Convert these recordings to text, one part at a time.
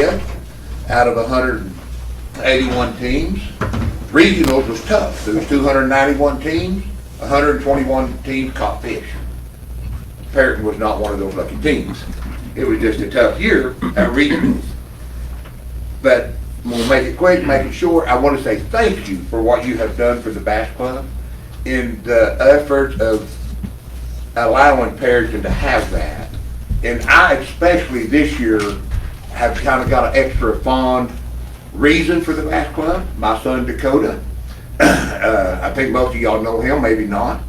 out of 181 teams. Regionals was tough. There was 291 teams, 121 teams caught fish. Perryton was not one of those lucky teams. It was just a tough year at regionals. But we'll make it quick, make it short. I want to say thank you for what you have done for the Bass Club in the effort of allowing Perryton to have that. And I especially this year have kind of got an extra fond reason for the Bass Club. My son Dakota, I think most of y'all know him, maybe not.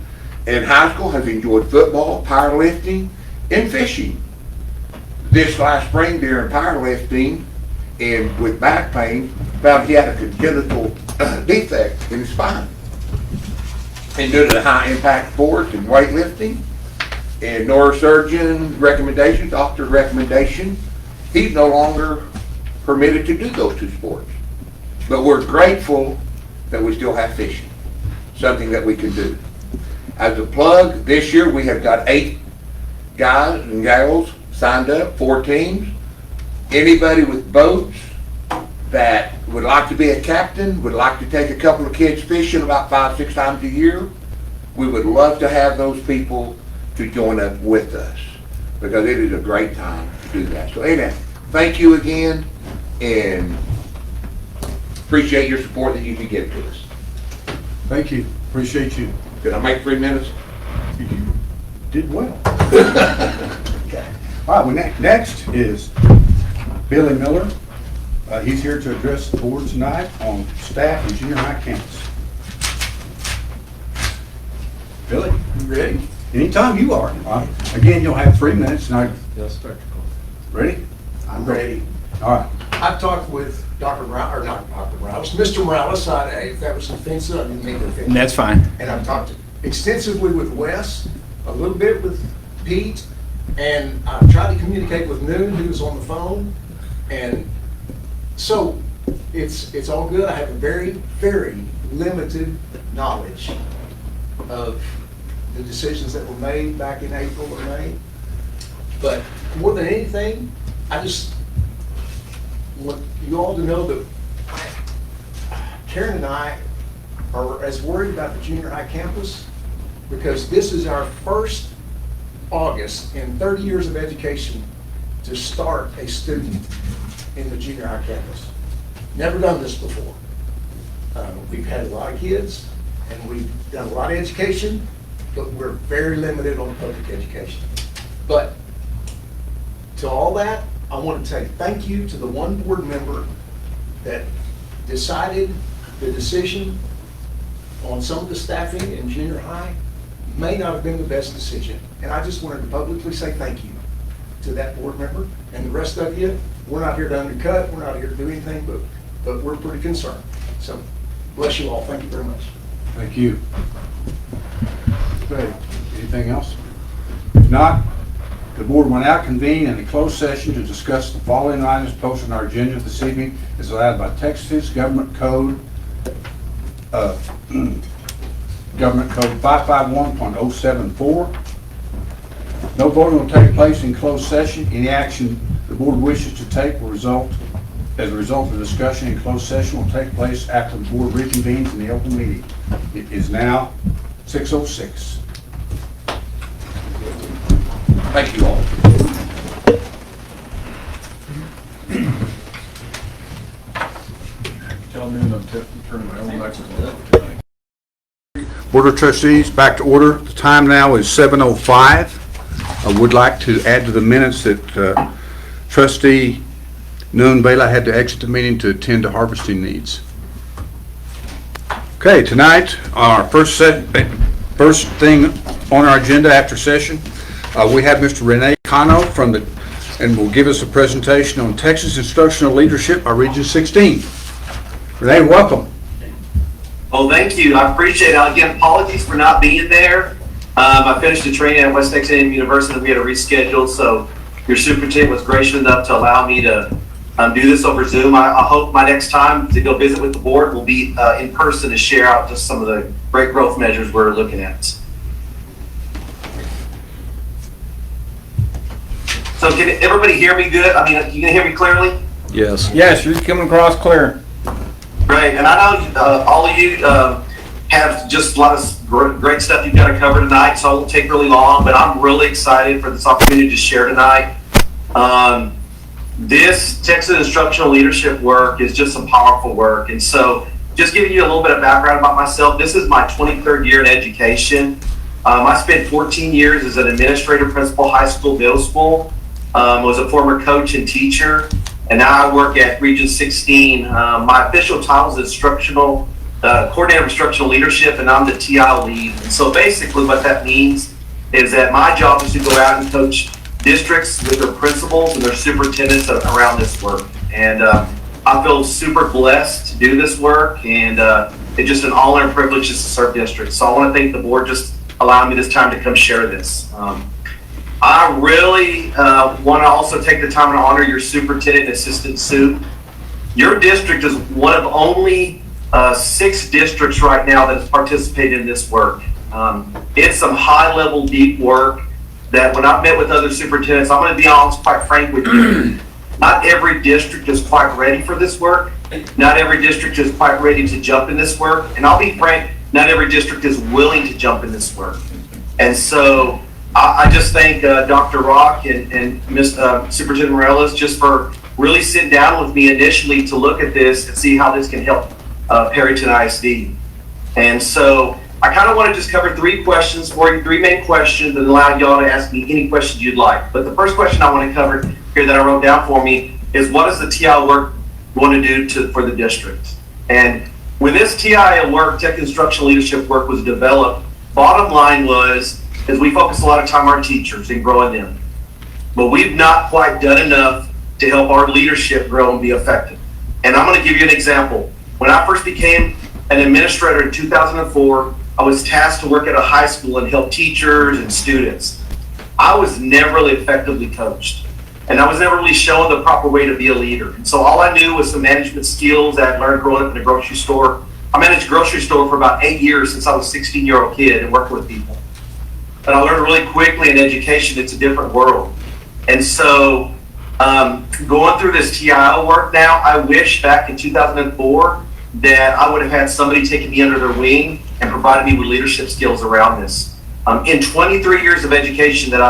In high school has enjoyed football, powerlifting, and fishing. This last spring during powerlifting and with back pain, found he had a congenital defect in his spine. And due to the high impact sports and weightlifting and neurosurgeon recommendation, doctor recommendation, he's no longer permitted to do those two sports. But we're grateful that we still have fishing, something that we can do. As a plug, this year we have got 8 guys and gals signed up, 4 teams. Anybody with boats that would like to be a captain, would like to take a couple of kids fishing about 5-6 times a year, we would love to have those people to join up with us, because it is a great time to do that. So anyway, thank you again, and appreciate your support that you can give to us. Thank you. Appreciate you. Did I make 3 minutes? You did well. Okay. All right, well, next is Billy Miller. He's here to address the board tonight on staff and junior high campus. Billy, you ready? Anytime you are. Again, you'll have 3 minutes, and Yes, Dr. Cole. ready? I'm ready. All right. I talked with Dr. Morales, or not Dr. Morales, Mr. Morales. If that was offensive, I didn't mean to offend. That's fine. And I've talked extensively with Wes, a little bit with Pete, and I tried to communicate with Noon, who was on the phone. And so it's all good. I have a very, very limited knowledge of the decisions that were made back in April or May. But more than anything, I just want you all to know that Karen and I are as worried about the junior high campus, because this is our first August in 30 years of education to start a student in the junior high campus. Never done this before. We've had a lot of kids and we've done a lot of education, but we're very limited on public education. But to all that, I want to say thank you to the one board member that decided the decision on some of the staffing in junior high may not have been the best decision. And I just wanted to publicly say thank you to that board member. And the rest of you, we're not here to undercut, we're not here to do anything, but we're pretty concerned. So bless you all. Thank you very much. Thank you. Okay. Anything else? If not, the board will now convene in a closed session to discuss the following items posted on our agenda this evening as allowed by Texas Government Code 551.074. No voting will take place in closed session. Any action the board wishes to take will result as a result of discussion in closed session will take place after the board reconvenes in the open meeting. It is now 6:06. Thank you all. Tell me to turn my own microphone. Board of Trustees, back to order. The time now is 7:05. I would like to add to the minutes that Trustee Noon Bela had to exit the meeting to attend to harvesting needs. Okay, tonight, our first thing on our agenda after session, we have Mr. Rene Cano and will give us a presentation on Texas Instructional Leadership by Region 16. Rene, welcome. Well, thank you. I appreciate it. Again, apologies for not being there. I finished the training at West Texas A&M University and we had to reschedule, so your superintendent was gracious enough to allow me to do this over Zoom. I hope my next time to go visit with the board will be in person to share out just some of the great growth measures we're looking at. So can everybody hear me good? I mean, you can hear me clearly? Yes. Yes, you're coming across clear. Great, and I know all of you have just a lot of great stuff you've got to cover tonight, so I won't take really long, but I'm really excited for this opportunity to share tonight. This Texas instructional leadership work is just some powerful work, and so just giving you a little bit of background about myself, this is my 23rd year in education. I spent 14 years as an administrator, principal, high school, middle school, was a former coach and teacher, and now I work at Region 16. My official title is instructional, coordinator of instructional leadership, and I'm the TI lead. And so basically what that means is that my job is to go out and coach districts with their principals and their superintendents around this work. And I feel super blessed to do this work, and it's just an honor and privilege just to serve districts. So I want to thank the board just allowing me this time to come share this. I really want to also take the time to honor your superintendent and assistant sup. Your district is one of only 6 districts right now that has participated in this work. It's some high-level, deep work that when I've met with other superintendents, I'm going to be honest, quite frank with you, not every district is quite ready for this work. Not every district is quite ready to jump in this work. And I'll be frank, not every district is willing to jump in this work. And so I just thank Dr. Rock and Superintendent Morales just for really sitting down with me initially to look at this and see how this can help Perryton ISD. And so I kind of want to just cover 3 questions for you, 3 main questions, and allow y'all to ask me any questions you'd like. But the first question I want to cover here that I wrote down for me is, what does the TI work going to do for the district? And when this TI work, Tech Instructional Leadership work, was developed, bottom line was, is we focus a lot of time on our teachers and growing them. But we've not quite done enough to help our leadership grow and be effective. And I'm going to give you an example. When I first became an administrator in 2004, I was tasked to work at a high school and help teachers and students. I was never really effectively coached, and I was never really shown the proper way to be a leader. And so all I knew was some management skills that I learned growing up in a grocery store. I managed a grocery store for about 8 years since I was a 16-year-old kid and working with people. But I learned really quickly in education, it's a different world. And so going through this TI work now, I wish back in 2004 that I would have had somebody taking me under their wing and provided me with leadership skills around this. In 23 years of education that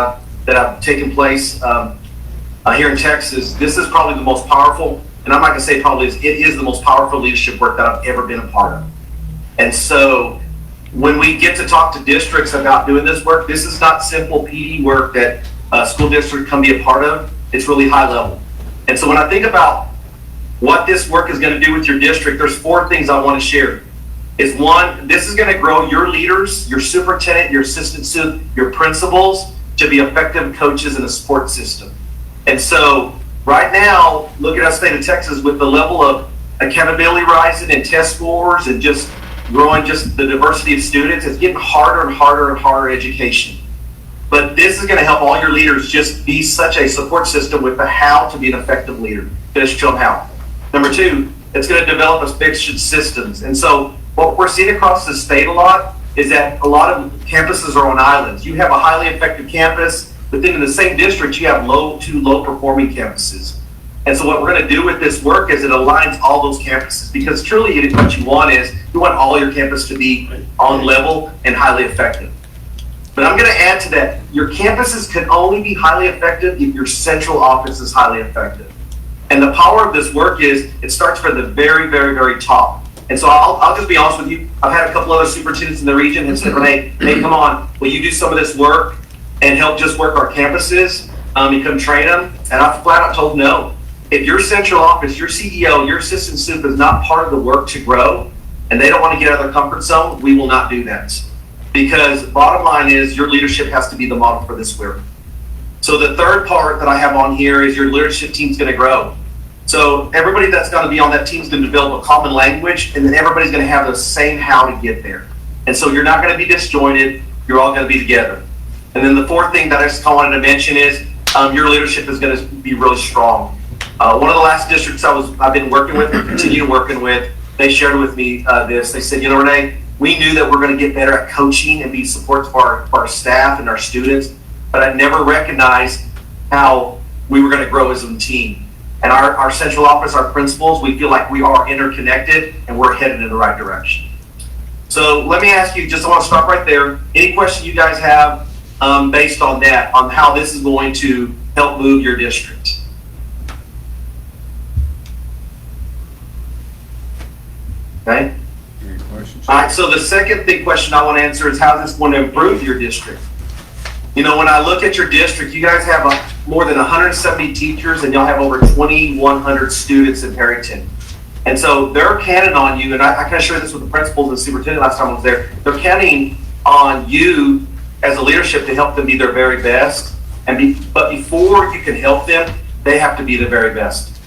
I've taken place here in Texas, this is probably the most powerful, and I'm not going to say probably, it is the most powerful leadership work that I've ever been a part of. And so when we get to talk to districts about doing this work, this is not simple PD work that a school district can be a part of. It's really high level. And so when I think about what this work is going to do with your district, there's 4 things I want to share. Is 1, this is going to grow your leaders, your superintendent, your assistant sup, your principals to be effective coaches in a support system. And so right now, look at our state of Texas with the level of accountability rising and test scores and just growing just the diversity of students. It's getting harder and harder and harder education. But this is going to help all your leaders just be such a support system with the how to be an effective leader. Just show them how. Number 2, it's going to develop efficient systems. And so what we're seeing across the state a lot is that a lot of campuses are on islands. You have a highly effective campus, but then in the same district, you have 2 low performing campuses. And so what we're going to do with this work is it aligns all those campuses, because truly what you want is you want all your campus to be on level and highly effective. But I'm going to add to that, your campuses can only be highly effective if your central office is highly effective. And the power of this work is it starts from the very, very, very top. And so I'll just be honest with you. I've had a couple other superintendents in the region and said, Renee, hey, come on, will you do some of this work and help just work our campuses, and come train them? And I flat out told no. If your central office, your CEO, your assistant sup is not part of the work to grow, and they don't want to get out of their comfort zone, we will not do that. Because bottom line is your leadership has to be the model for this work. So the third part that I have on here is your leadership team's going to grow. So everybody that's going to be on that team is going to develop a common language, and then everybody's going to have the same how to get there. And so you're not going to be disjointed. You're all going to be together. And then the 4th thing that I just wanted to mention is your leadership is going to be really strong. One of the last districts I've been working with and continue working with, they shared with me this. They said, Renee, we knew that we're going to get better at coaching and be support for our staff and our students, but I never recognized how we were going to grow as a team. and our central office, our principals, we feel like we are interconnected and we're headed in the right direction. So let me ask you, just I want to stop right there. Any question you guys have based on that, on how this is going to help move your district? Okay. Any questions? All right, so the second big question I want to answer is how is this going to improve your district? You know, when I look at your district, you guys have more than 170 teachers and y'all have over 2,100 students in Perryton. And so they're counting on you, and I kind of shared this with the principals and the superintendent last time I was there. They're counting on you as a leadership to help them be their very best. But before you can help them, they have to be the very best.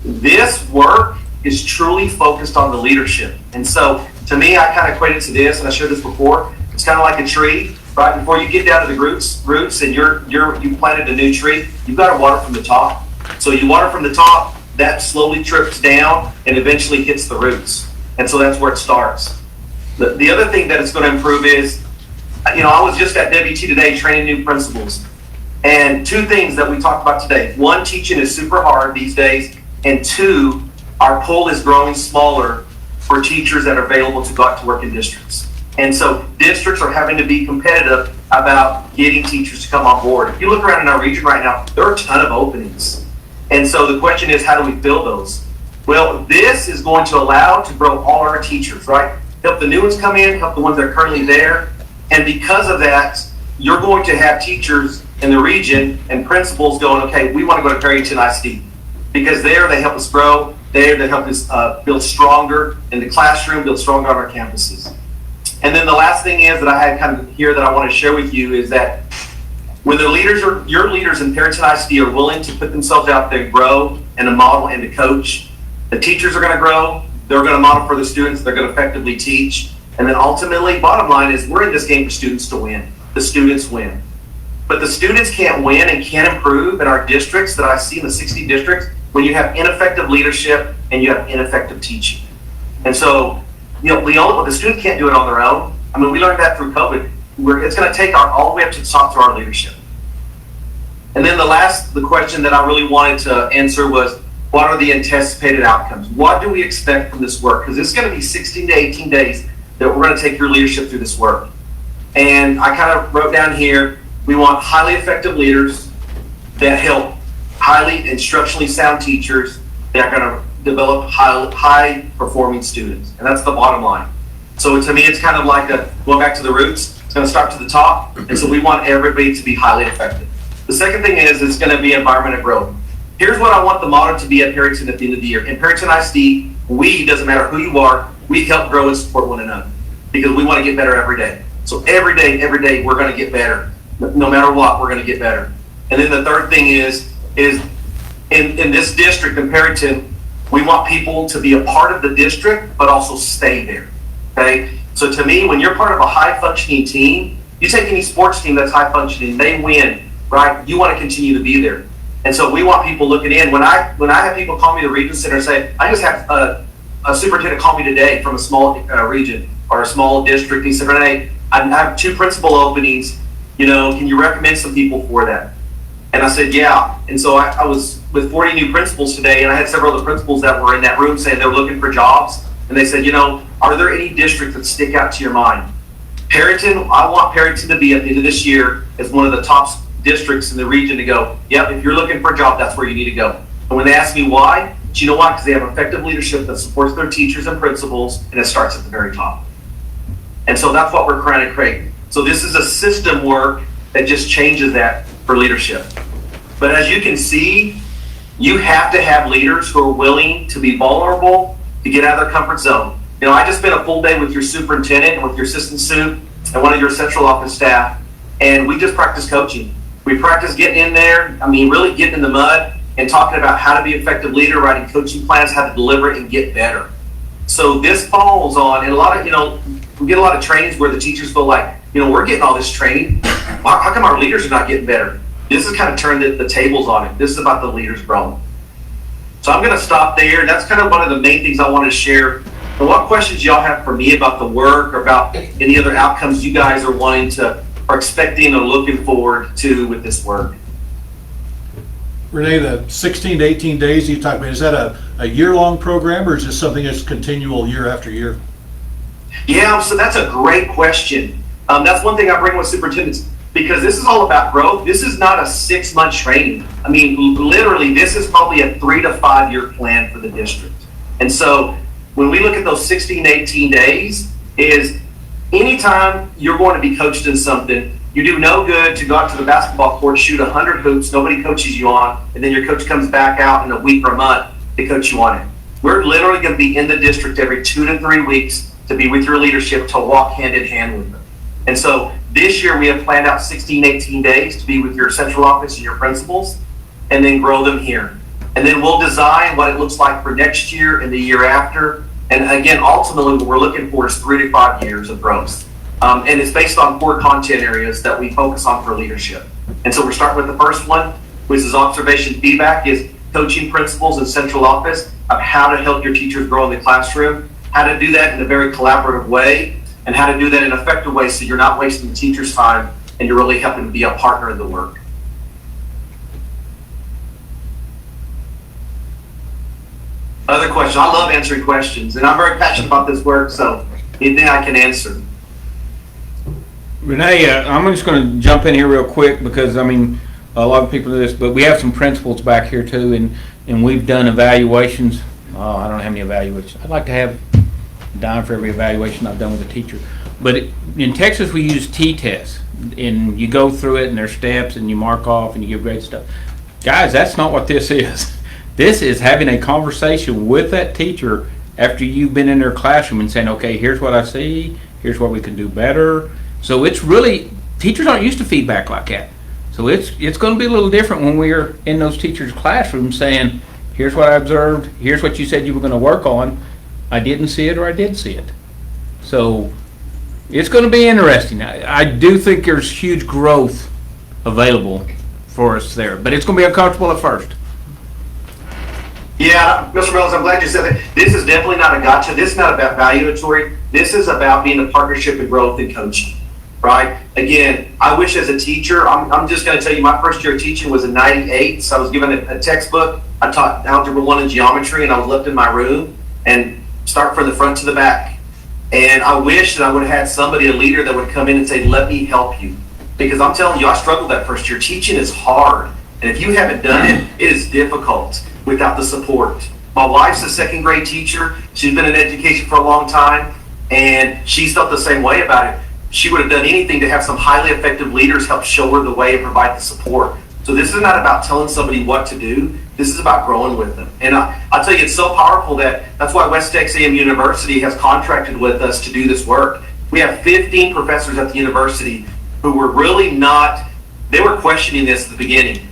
This work is truly focused on the leadership. And so to me, I kind of equate it to this, and I shared this before. It's kind of like a tree, right? Before you get down to the roots and you planted a new tree, you've got to water from the top. So you water from the top, that slowly trips down and eventually hits the roots. And so that's where it starts. The other thing that it's going to improve is, you know, I was just at WT today training new principals. And two things that we talked about today. One, teaching is super hard these days. And two, our pool is growing smaller for teachers that are available to go out to work in districts. And so districts are having to be competitive about getting teachers to come on board. If you look around in our region right now, there are a ton of openings. And so the question is, how do we fill those? Well, this is going to allow to grow all our teachers, right? Help the new ones come in, help the ones that are currently there. And because of that, you're going to have teachers in the region and principals going, okay, we want to go to Perryton ISD. Because there they help us grow, there they help us build stronger in the classroom, build stronger on our campuses. And then the last thing is that I had kind of here that I want to share with you is that when the leaders or your leaders in Perryton ISD are willing to put themselves out there and grow and to model and to coach, the teachers are going to grow, they're going to model for the students, they're going to effectively teach. And then ultimately, bottom line is we're in this game for students to win. The students win. But the students can't win and can't improve in our districts that I see in the 60 districts when you have ineffective leadership and you have ineffective teaching. And so, you know, the students can't do it on their own. I mean, we learned that through COVID. It's going to take all the way up to the top to our leadership. And then the question that I really wanted to answer was, what are the anticipated outcomes? What do we expect from this work? Because this is going to be 16 to 18 days that we're going to take your leadership through this work. And I kind of wrote down here, we want highly effective leaders that help highly instructionally sound teachers that are going to develop high performing students. And that's the bottom line. So to me, it's kind of like going back to the roots. It's going to start to the top. And so we want everybody to be highly effective. The second thing is it's going to be environment of growth. Here's what I want the motto to be at Perryton at the end of the year. In Perryton ISD, doesn't matter who you are, we help grow and support one another because we want to get better every day. So every day, we're going to get better. No matter what, we're going to get better. And then the third thing is in this district in Perryton, we want people to be a part of the district, but also stay there. Okay? So to me, when you're part of a high functioning team, you take any sports team that's high functioning, they win, right? You want to continue to be there. And so we want people looking in. When I have people call me the Region Center and say, I just have a superintendent call me today from a small region or a small district. He said, Renee, I have 2 principal openings. You know, can you recommend some people for that? And I said, yeah. And so I was with 40 new principals today, and I had several of the principals that were in that room saying they were looking for jobs. And they said, you know, are there any districts that stick out to your mind? Perryton, I want Perryton to be at the end of this year as one of the top districts in the region to go, yep, if you're looking for a job, that's where you need to go. And when they ask me why, do you know why? Because they have effective leadership that supports their teachers and principals, and it starts at the very top. And so that's what we're trying to create. So this is a system work that just changes that for leadership. But as you can see, you have to have leaders who are willing to be vulnerable, to get out of their comfort zone. You know, I just spent a full day with your superintendent and with your assistant sup and one of your central office staff, and we just practiced coaching. We practiced getting in there, really getting in the mud and talking about how to be an effective leader, writing coaching plans, how to deliver it and get better. So this falls on, and a lot of, we get a lot of trainings where the teachers feel like, we're getting all this training. How come our leaders are not getting better? This has kind of turned the tables on it. This is about the leaders growing. So I'm going to stop there. That's kind of one of the main things I wanted to share. And what questions y'all have for me about the work or about any other outcomes you guys are expecting or looking forward to with this work? Renee, the 16 to 18 days you talked about, is that a year-long program, or is this something that's continual year after year? Yeah, so that's a great question. That's one thing I bring with superintendents, because this is all about growth. This is not a 6-month training. I mean, literally, this is probably a 3 to 5 year plan for the district. And so when we look at those 16 to 18 days, is anytime you're going to be coached in something, you do no good to go out to the basketball court, shoot 100 hoops, nobody coaches you on, and then your coach comes back out in a week or a month to coach you on it. We're literally going to be in the district every 2 to 3 weeks to be with your leadership, to walk hand in hand with them. And so this year we have planned out 16, 18 days to be with your central office and your principals, and then grow them here. And then we'll design what it looks like for next year and the year after. And again, ultimately what we're looking for is 3 to 5 years of growth. And it's based on 4 content areas that we focus on for leadership. And so we're starting with the first one, which is observation feedback, is coaching principals and central office of how to help your teachers grow in the classroom, how to do that in a very collaborative way, and how to do that in an effective way so you're not wasting the teacher's time and you're really helping to be a partner in the work. Other questions? I love answering questions, and I'm very passionate about this work, so anything I can answer. Renee, I'm just going to jump in here real quick because, I mean, a lot of people do this, but we have some principals back here too, and we've done evaluations. Oh, I don't know how many evaluations. I'd like to have a dime for every evaluation I've done with a teacher. But in Texas, we use T-tests, and you go through it, and there's steps, and you mark off, and you give grade stuff. Guys, that's not what this is. This is having a conversation with that teacher after you've been in their classroom and saying, okay, here's what I see, here's what we can do better. So it's really, teachers aren't used to feedback like that. So it's going to be a little different when we're in those teachers' classrooms saying, here's what I observed, here's what you said you were going to work on. I didn't see it or I did see it. So it's going to be interesting. I do think there's huge growth available for us there, but it's going to be uncomfortable at first. Yeah, Mr. Reynolds, I'm glad you said that. This is definitely not a gotcha. This is not about valuatory. This is about being a partnership and growth and coaching, right? Again, I wish as a teacher, I'm just going to tell you, my first year of teaching was in '98. So I was given a textbook. I taught Algebra 1 and geometry, and I was left in my room and start from the front to the back. And I wish that I would have had somebody, a leader, that would come in and say, let me help you. Because I'm telling you, I struggled that first year. Teaching is hard. And if you haven't done it, it is difficult without the support. My wife's a second grade teacher. She's been in education for a long time, and she's felt the same way about it. She would have done anything to have some highly effective leaders help show her the way and provide the support. So this is not about telling somebody what to do. This is about growing with them. And I'll tell you, it's so powerful that's why West Texas A&M University has contracted with us to do this work. We have 15 professors at the university who were really not, they were questioning this at the beginning.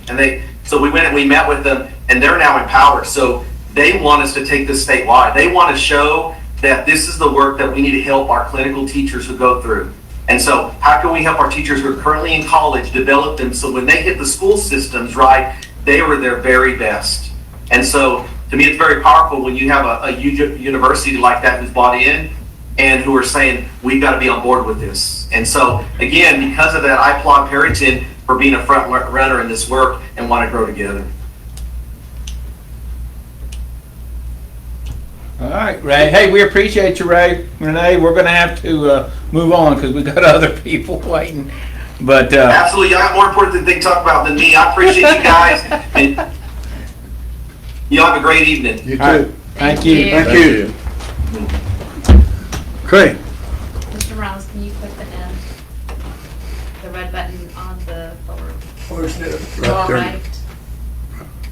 So we went and we met with them, and they're now empowered. So they want us to take this statewide. They want to show that this is the work that we need to help our clinical teachers who go through. And so how can we help our teachers who are currently in college develop them so when they hit the school systems, right, they were their very best. And so to me, it's very powerful when you have a university like that who's bought in and who are saying, we've got to be on board with this. And so again, because of that, I applaud Perryton for being a front runner in this work and want to grow together. All right, Ray. Hey, we appreciate you, Ray. Renee, we're going to have to move on because we've got other people waiting. But absolutely, y'all got more important things to talk about than me. I appreciate you guys. And y'all have a great evening. You too. right. Thank you. Thank you. Okay. Mr. Morales, can you click the N, the red button on the forward? Right there. Right.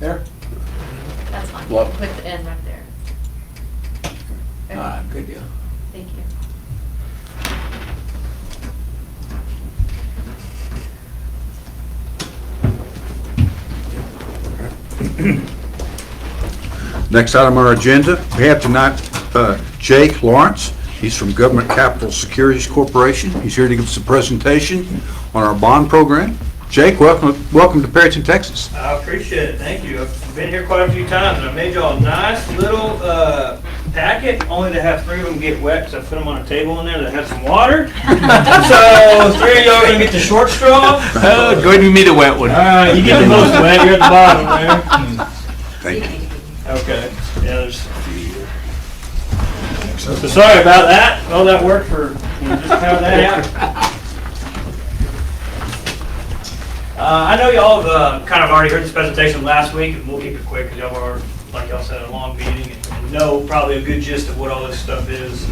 There? That's fine. What? Click the N right there. Okay. All right, good deal. Thank you. Next item on our agenda, we have tonight Jake Lawrence. He's from Government Capital Securities Corporation. He's here to give us a presentation on our bond program. Jake, welcome to Perryton, Texas. I appreciate it. Thank you. I've been here quite a few times, and I made y'all a nice little packet, only to have 3 of them get wet, because I put them on a table in there that has some water. So 3 of y'all are gonna get the short straw. Go ahead and give me the wet one. You get the most wet, you're at the bottom there. Thank you. Okay, yeah, there's. So sorry about that, all that work for, just pound that out. I know y'all have kind of already heard this presentation last week, and we'll keep it quick, because y'all are, like y'all said, a long meeting, and know probably a good gist of what all this stuff is.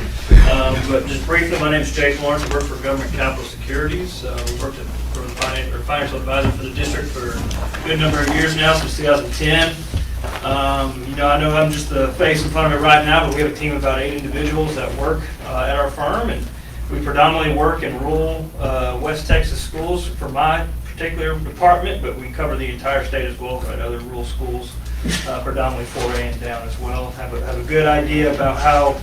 But just briefly, my name is Jake Lawrence. I work for Government Capital Securities. We worked for the financial advisor for the district for a good number of years now, since 2010. I know I'm just the face in front of it right now, but we have a team of about 8 individuals that work at our firm, and we predominantly work in rural West Texas schools for my particular department, but we cover the entire state as well at other rural schools, predominantly 4A and down as well. Have a good idea about how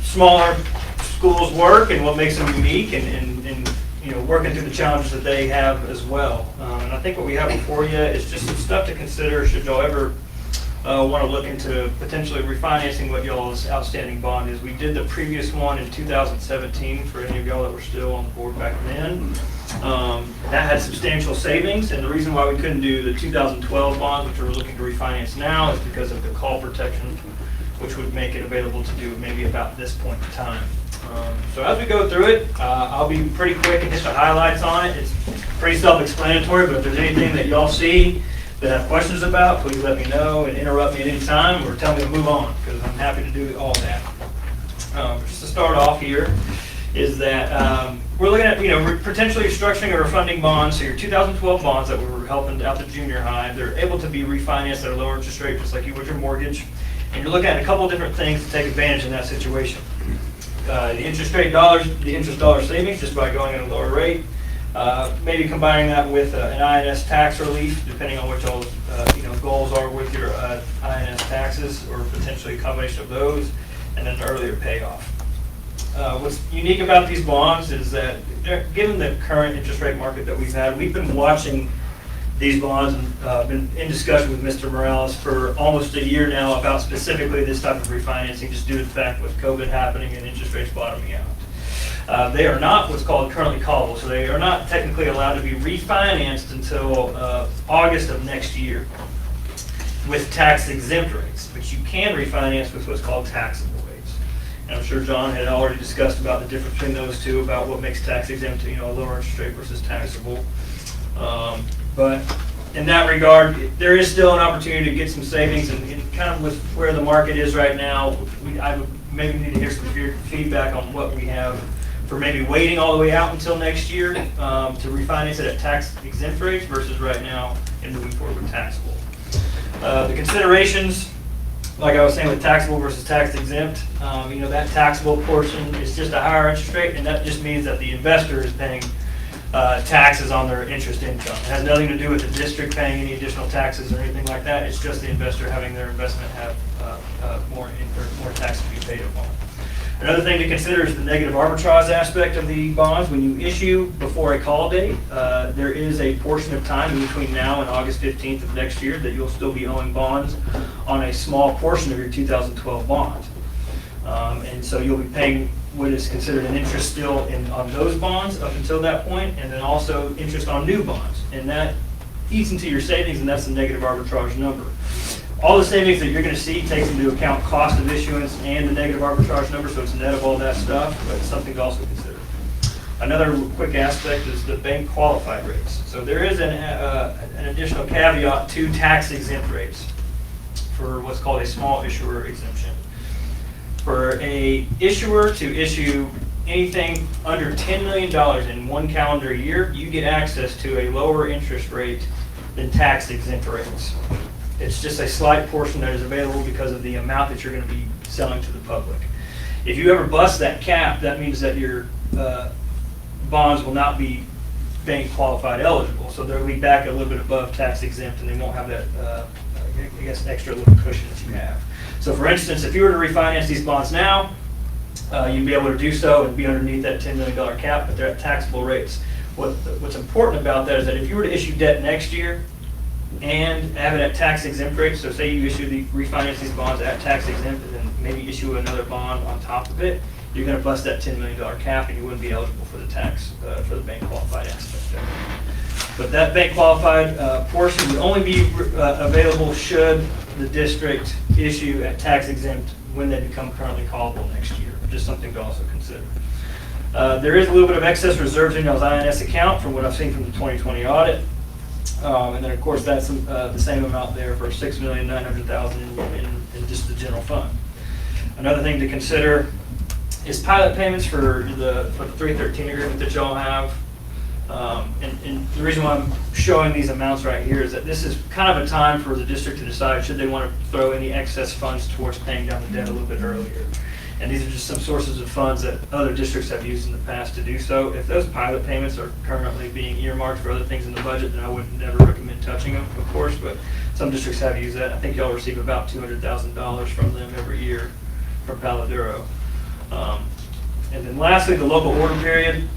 smaller schools work and what makes them unique, and working through the challenges that they have as well. And I think what we have before you is just some stuff to consider should y'all ever want to look into potentially refinancing what y'all's outstanding bond is. We did the previous one in 2017 for any of y'all that were still on the board back then. That had substantial savings, and the reason why we couldn't do the 2012 bonds, which we're looking to refinance now, is because of the call protection, which would make it available to do maybe about this point in time. So as we go through it, I'll be pretty quick and hit the highlights on it. It's pretty self-explanatory, but if there's anything that y'all see that have questions about, please let me know and interrupt me at any time, or tell me to move on, because I'm happy to do all that. Just to start off here is that we're looking at potentially structuring or refunding bonds. So your 2012 bonds that we were helping out the junior high, they're able to be refinanced at a lower interest rate, just like you would your mortgage. And you're looking at a couple different things to take advantage in that situation. The interest dollar savings, just by going at a lower rate. Maybe combining that with an INS tax relief, depending on what y'all's goals are with your INS taxes, or potentially a combination of those, and then an earlier payoff. What's unique about these bonds is that, given the current interest rate market that we've had, we've been watching these bonds and been in discussion with Mr. Morales for almost a year now about specifically this type of refinancing, just due to the fact with COVID happening and interest rates bottoming out. They are not what's called currently callable, so they are not technically allowed to be refinanced until August of next year with tax exempt rates, but you can refinance with what's called taxable rates. And I'm sure John had already discussed about the difference between those two, about what makes tax exempt, a lower interest rate versus taxable. But in that regard, there is still an opportunity to get some savings, and kind of with where the market is right now, I would maybe need to hear some feedback on what we have for maybe waiting all the way out until next year to refinance it at tax exempt rates versus right now and moving forward with taxable. The considerations, like I was saying with taxable versus tax exempt, that taxable portion is just a higher interest rate, and that just means that the investor is paying taxes on their interest income. It has nothing to do with the district paying any additional taxes or anything like that. It's just the investor having their investment have more taxes to be paid upon. Another thing to consider is the negative arbitrage aspect of the bonds. When you issue before a call date, there is a portion of time in between now and August 15th of next year that you'll still be owing bonds on a small portion of your 2012 bonds. And so you'll be paying what is considered an interest still on those bonds up until that point, and then also interest on new bonds. And that eats into your savings, and that's the negative arbitrage number. All the savings that you're going to see takes into account cost of issuance and the negative arbitrage number, so it's a net of all that stuff, but it's something to also consider. Another quick aspect is the bank qualified rates. So there is an additional caveat to tax exempt rates for what's called a small issuer exemption. For a issuer to issue anything under $10 million in one calendar year, you get access to a lower interest rate than tax exempt rates. It's just a slight portion that is available because of the amount that you're going to be selling to the public. If you ever bust that cap, that means that your bonds will not be bank qualified eligible. So they'll be back a little bit above tax exempt, and they won't have that, extra little cushion that you have. So for instance, if you were to refinance these bonds now, you'd be able to do so and be underneath that $10 million cap, but they're at taxable rates. What's important about that is that if you were to issue debt next year, and have it at tax exempt rate. So say you refinance these bonds at tax exempt and then maybe issue another bond on top of it, you're gonna bust that $10 million cap and you wouldn't be eligible for the tax, for the bank qualified aspect of it. But that bank qualified portion would only be available should the district issue at tax exempt when they become currently callable next year. Just something to also consider. There is a little bit of excess reserves in y'all's INS account from what I've seen from the 2020 audit. And then of course that's the same amount there for $6,900,000 in just the general fund. Another thing to consider is pilot payments for the 313 agreement that y'all have. And the reason why I'm showing these amounts right here is that this is kind of a time for the district to decide should they want to throw any excess funds towards paying down the debt a little bit earlier. And these are just some sources of funds that other districts have used in the past to do so. If those pilot payments are currently being earmarked for other things in the budget, then I would never recommend touching them, of course, but some districts have used that. I think y'all receive about $200,000 from them every year from Palo Duro. And then lastly, the local order period.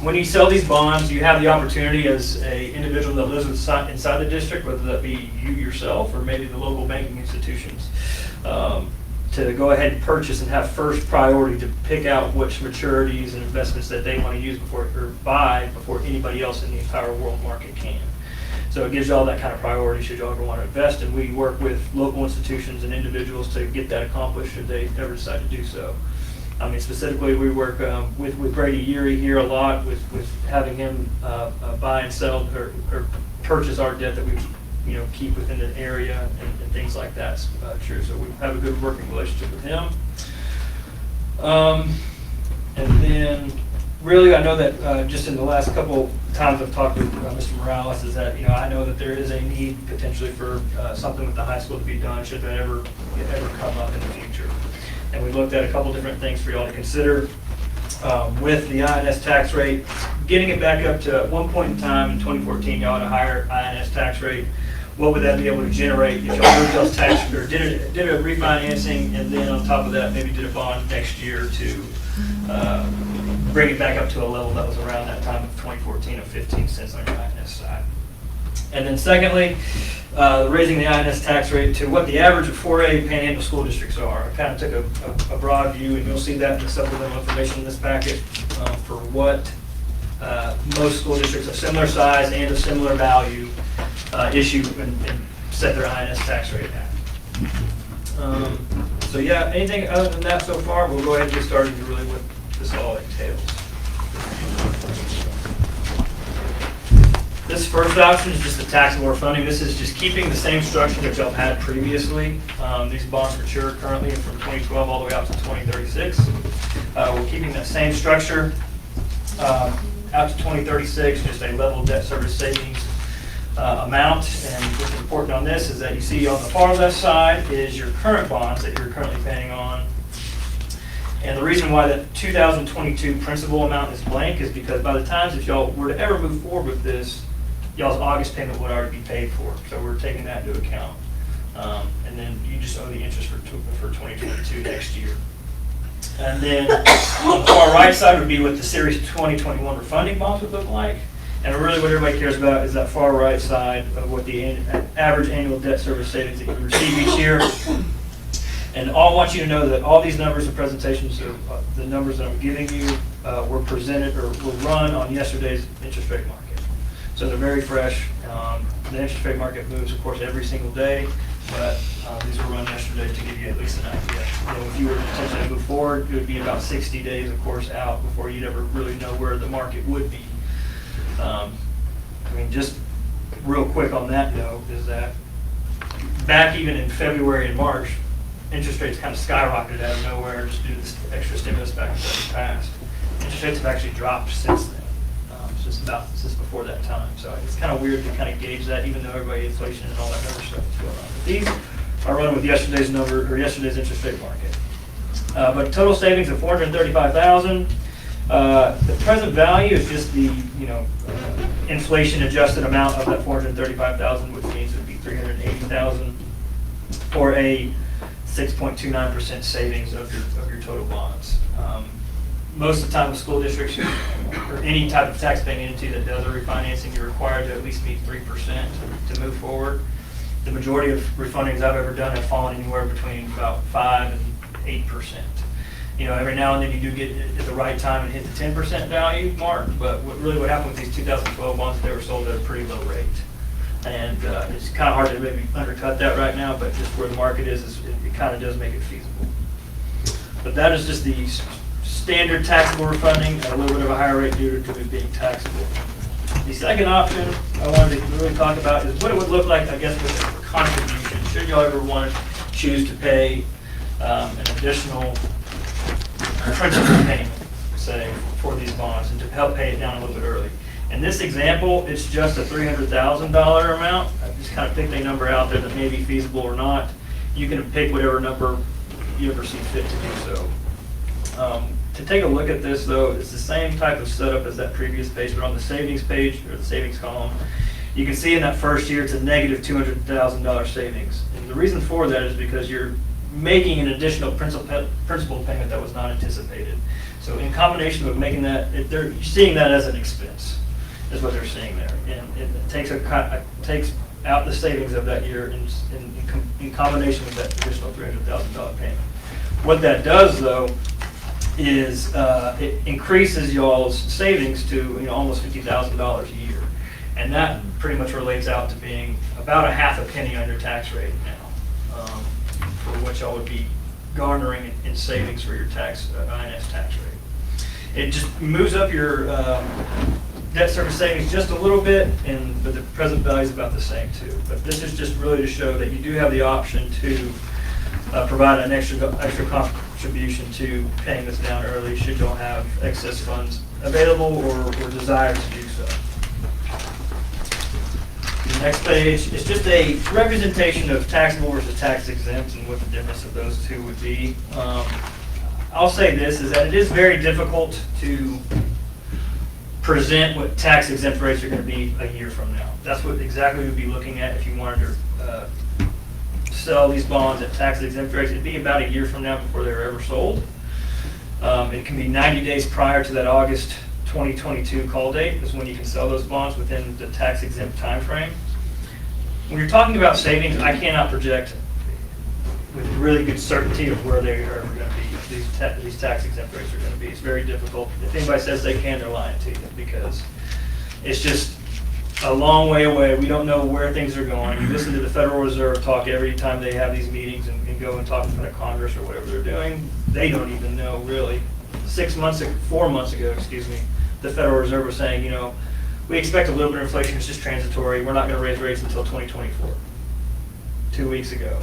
When you sell these bonds, you have the opportunity as an individual that lives inside the district, whether that be you yourself or maybe the local banking institutions, to go ahead and purchase and have first priority to pick out which maturities and investments that they want to use before or buy before anybody else in the entire world market can. So it gives y'all that kind of priority should y'all ever want to invest, and we work with local institutions and individuals to get that accomplished should they ever decide to do so. I mean, specifically, we work with Brady Erie here a lot with having him buy and sell or purchase our debt that we keep within the area and things like that. True. So we have a good working relationship with him. And then, really, I know that just in the last couple times I've talked with Mr. Morales, is that I know that there is a need potentially for something with the high school to be done should that ever come up in the future. And we looked at a couple different things for y'all to consider. With the INS tax rate, getting it back up to at one point in time in 2014, y'all had a higher INS tax rate. What would that be able to generate if y'all moved those tax or did a refinancing and then on top of that maybe did a bond next year to bring it back up to a level that was around that time of 2014 of 15 cents on your INS side. And then secondly, raising the INS tax rate to what the average of 4A Panhandle school districts are. I kind of took a broad view, and you'll see that in the supplemental information in this packet for what most school districts of similar size and of similar value issue and set their INS tax rate at. So yeah, anything other than that so far, we'll go ahead and get started to really what this all entails. This first option is just the taxable refunding. This is just keeping the same structure that y'all had previously. These bonds mature currently from 2012 all the way out to 2036. We're keeping that same structure out to 2036, just a level debt service savings amount. And what's important on this is that you see on the far left side is your current bonds that you're currently paying on. And the reason why that 2022 principal amount is blank is because by the time if y'all were to ever move forward with this, y'all's August payment would already be paid for. So we're taking that into account. And then you just owe the interest for 2022 next year. And then on the far right side would be what the Series 2021 refunding bonds would look like. And really what everybody cares about is that far right side of what the average annual debt service savings that you receive each year. And I want you to know that all these numbers and presentations, the numbers that I'm giving you, were presented or were run on yesterday's interest rate market. So they're very fresh. The interest rate market moves, of course, every single day, but these were run yesterday to give you at least an idea. If you were to potentially move forward, it would be about 60 days, of course, out before you'd ever really know where the market would be. I mean, just real quick on that note is that back even in February and March, interest rates kind of skyrocketed out of nowhere just due to this extra stimulus package that was passed. Interest rates have actually dropped since then, since before that time. So it's kind of weird to kind of gauge that, even though everybody inflation and all that other stuff is going on. But these are run with yesterday's number or yesterday's interest rate market. But total savings of $435,000. The present value is just the inflation adjusted amount of that $435,000, which means it would be $380,000 for a 6.29% savings of your total bonds. most of the time with school districts or any type of tax-paying entity that does a refinancing, you're required to at least meet 3% to move forward. The majority of refundings I've ever done have fallen anywhere between about 5 and 8%. You know, every now and then you do get it at the right time and hit the 10% value mark, but what happened with these 2012 bonds, they were sold at a pretty low rate. And it's kind of hard to maybe undercut that right now, but just where the market is it kind of does make it feasible. But that is just the standard taxable refunding at a little bit of a higher rate due to it being taxable. The second option I wanted to really talk about is what it would look like, I guess, with a contribution. Should y'all ever want to choose to pay an additional principal payment, say, for these bonds and to help pay it down a little bit early. In this example, it's just a $300,000 amount. I just kind of picked a number out there that may be feasible or not. You can pick whatever number you ever see fit to do so. To take a look at this, though, it's the same type of setup as that previous page, but on the savings page, or the savings column, you can see in that first year it's a negative $200,000 savings. And the reason for that is because you're making an additional principal payment that was not anticipated. So in combination with making that, they're seeing that as an expense, is what they're seeing there. And it takes out the savings of that year in combination with that additional $300,000 payment. What that does, though, is it increases y'all's savings to almost $50,000 a year. And that pretty much relates out to being about a half a penny on your tax rate now, for what y'all would be garnering in savings for your INS tax rate. It just moves up your debt service savings just a little bit, but the present value is about the same too. But this is just really to show that you do have the option to provide an extra contribution to paying this down early should y'all have excess funds available or desire to do so. The next page is just a representation of taxable versus tax exempt and what the difference of those two would be. I'll say this, is that it is very difficult to present what tax exempt rates are going to be a year from now. That's what exactly we'd be looking at if you wanted to sell these bonds at tax exempt rates. It'd be about a year from now before they were ever sold. It can be 90 days prior to that August 2022 call date is when you can sell those bonds within the tax exempt time frame. When you're talking about savings, I cannot project with really good certainty of where they are going to be, these tax exempt rates are going to be. It's very difficult. If anybody says they can, they're lying to you, because it's just a long way away. We don't know where things are going. You listen to the Federal Reserve talk every time they have these meetings and go and talk in front of Congress or whatever they're doing. They don't even know really. 4 months ago, the Federal Reserve was saying, we expect a little bit of inflation, it's just transitory. We're not going to raise rates until 2024. 2 weeks ago.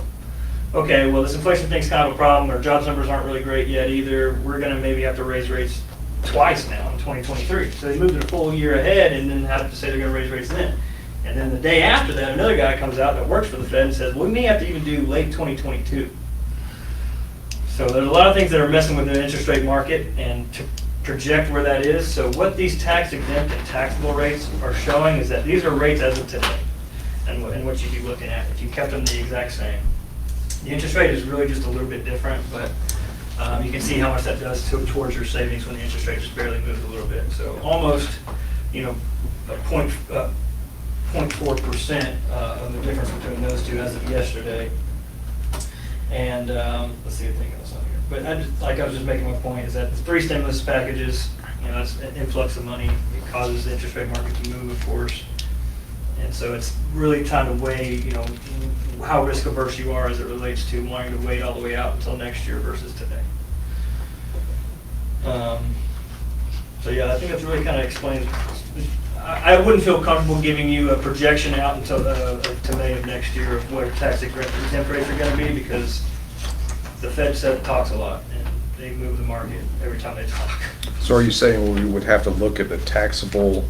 Okay, well, this inflation thing's kind of a problem. Our jobs numbers aren't really great yet either. We're going to maybe have to raise rates twice now in 2023. So they moved it a full year ahead and then have to say they're going to raise rates then. And then the day after that, another guy comes out that works for the Fed and says, well, we may have to even do late 2022. So there's a lot of things that are messing with the interest rate market and to project where that is. So what these tax exempt and taxable rates are showing is that these are rates as of today and what you'd be looking at if you kept them the exact same. The interest rate is really just a little bit different, but you can see how much that does towards your savings when the interest rate just barely moves a little bit. So almost, a 0.4% of the difference between those two as of yesterday. And let's see, I think else on here. But I was just making my point is that the 3 stimulus packages, that's an influx of money. It causes the interest rate market to move, of course. And so it's really time to weigh, how risk averse you are as it relates to wanting to wait all the way out until next year versus today. So yeah, I think that's really kind of explains. I wouldn't feel comfortable giving you a projection out until to May of next year of what tax exempt rates are going to be, because the Fed talks a lot and they move the market every time they talk. So are you saying we would have to look at we'd have to look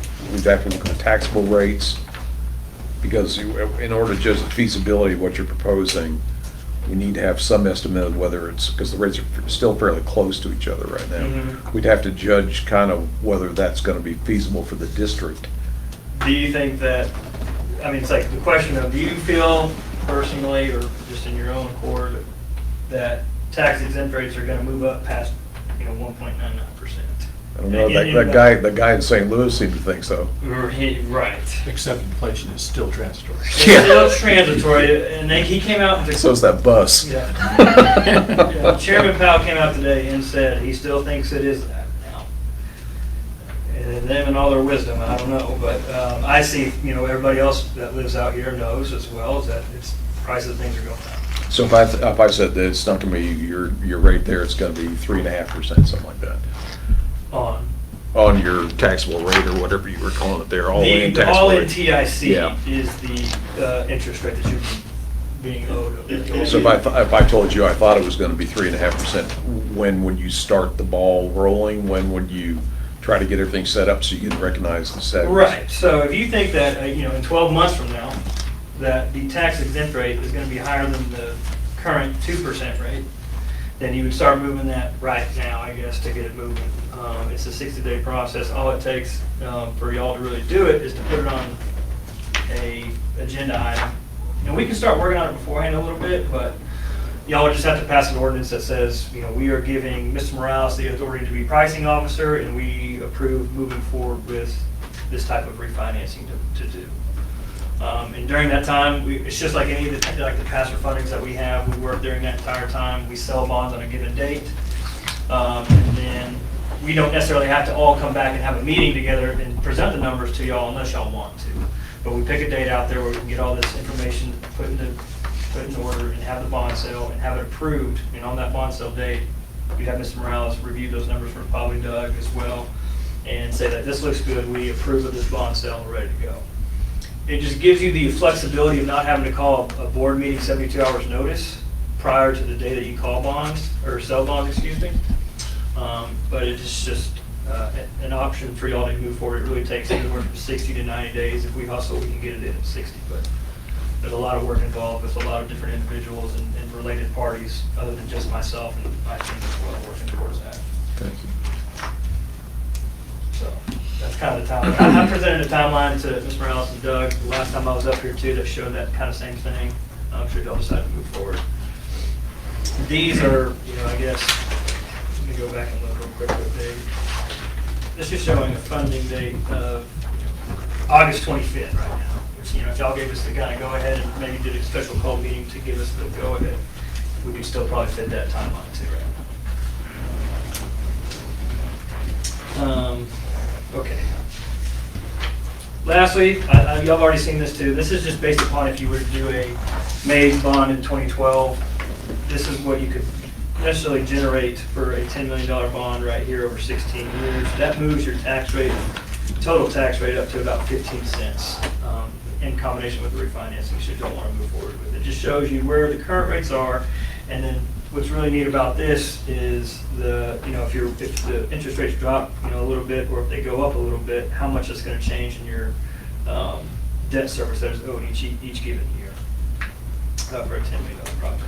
at the taxable rates? Because in order to judge the feasibility of what you're proposing, we need to have some estimate of whether because the rates are still fairly close to each other right now. Mm-hmm. We'd have to judge kind of whether that's going to be feasible for the district. Do you think that, it's like the question of, do you feel personally or just in your own accord that tax exempt rates are going to move up past 1.99%. I don't know, that guy in St. Louis seemed to think so. Right. Except inflation is still transitory. It's still transitory, and he came out and So's that bus. Yeah. Chairman Powell came out today and said he still thinks it is that now. And them and all their wisdom, I don't know, but I see, everybody else that lives out here knows as well, is that it's prices of things are going down. So if I said that it's not gonna be, your rate there, it's gonna be 3.5%, something like that, on your taxable rate or whatever you were calling it there, all in The taxable all-in rate. TIC Yeah. is the interest rate that you're being owed. So if I told you I thought it was gonna be 3.5%, when would you start the ball rolling? When would you try to get everything set up so you can recognize the savings? Right, so if you think that, in 12 months from now, that the tax exempt rate is gonna be higher than the current 2% rate, then you would start moving that right now, I guess, to get it moving. It's a 60-day process. All it takes for y'all to really do it is to put it on a agenda item. And we can start working on it beforehand a little bit, but y'all would just have to pass an ordinance that says, we are giving Mr. Morales the authority to be pricing officer, and we approve moving forward with this type of refinancing to do. And during that time, it's just like any of the pass-through fundings that we have. We work during that entire time. We sell bonds on a given date. And then we don't necessarily have to all come back and have a meeting together and present the numbers to y'all unless y'all want to. But we pick a date out there where we can get all this information put in order and have the bond sale and have it approved. And on that bond sale date, you have Mr. Morales review those numbers for probably Doug as well and say that this looks good, we approve of this bond sale, and we're ready to go. It just gives you the flexibility of not having to call a board meeting 72 hours notice prior to the day that you call bonds, or sell bonds, excuse me. But it's just an option for y'all to move forward. It really takes anywhere from 60 to 90 days. If we hustle, we can get it in at 60, but there's a lot of work involved with a lot of different individuals and related parties, other than just myself and my team as well, working towards that. Thank you. So that's kind of the timeline. I presented a timeline to Mr. Morales and Doug the last time I was up here too, that showed that kind of same thing. I'm sure they'll decide to move forward. These are, I guess, let me go back and look real quick what date. This is showing a funding date of August 25th right now, which, if y'all gave us the kind of go ahead and maybe did a special call meeting to give us the go ahead, we could still probably fit that timeline too, right? Okay. Lastly, y'all have already seen this too. This is just based upon if you were to do a made bond in 2012. This is what you could necessarily generate for a $10 million bond right here over 16 years. That moves your tax rate, total tax rate, up to about 15 cents in combination with the refinancing, should you don't want to move forward with it. It just shows you where the current rates are, and then what's really neat about this is if the interest rates drop a little bit, or if they go up a little bit, how much it's going to change in your debt service that is owed each given year for a $10 million project.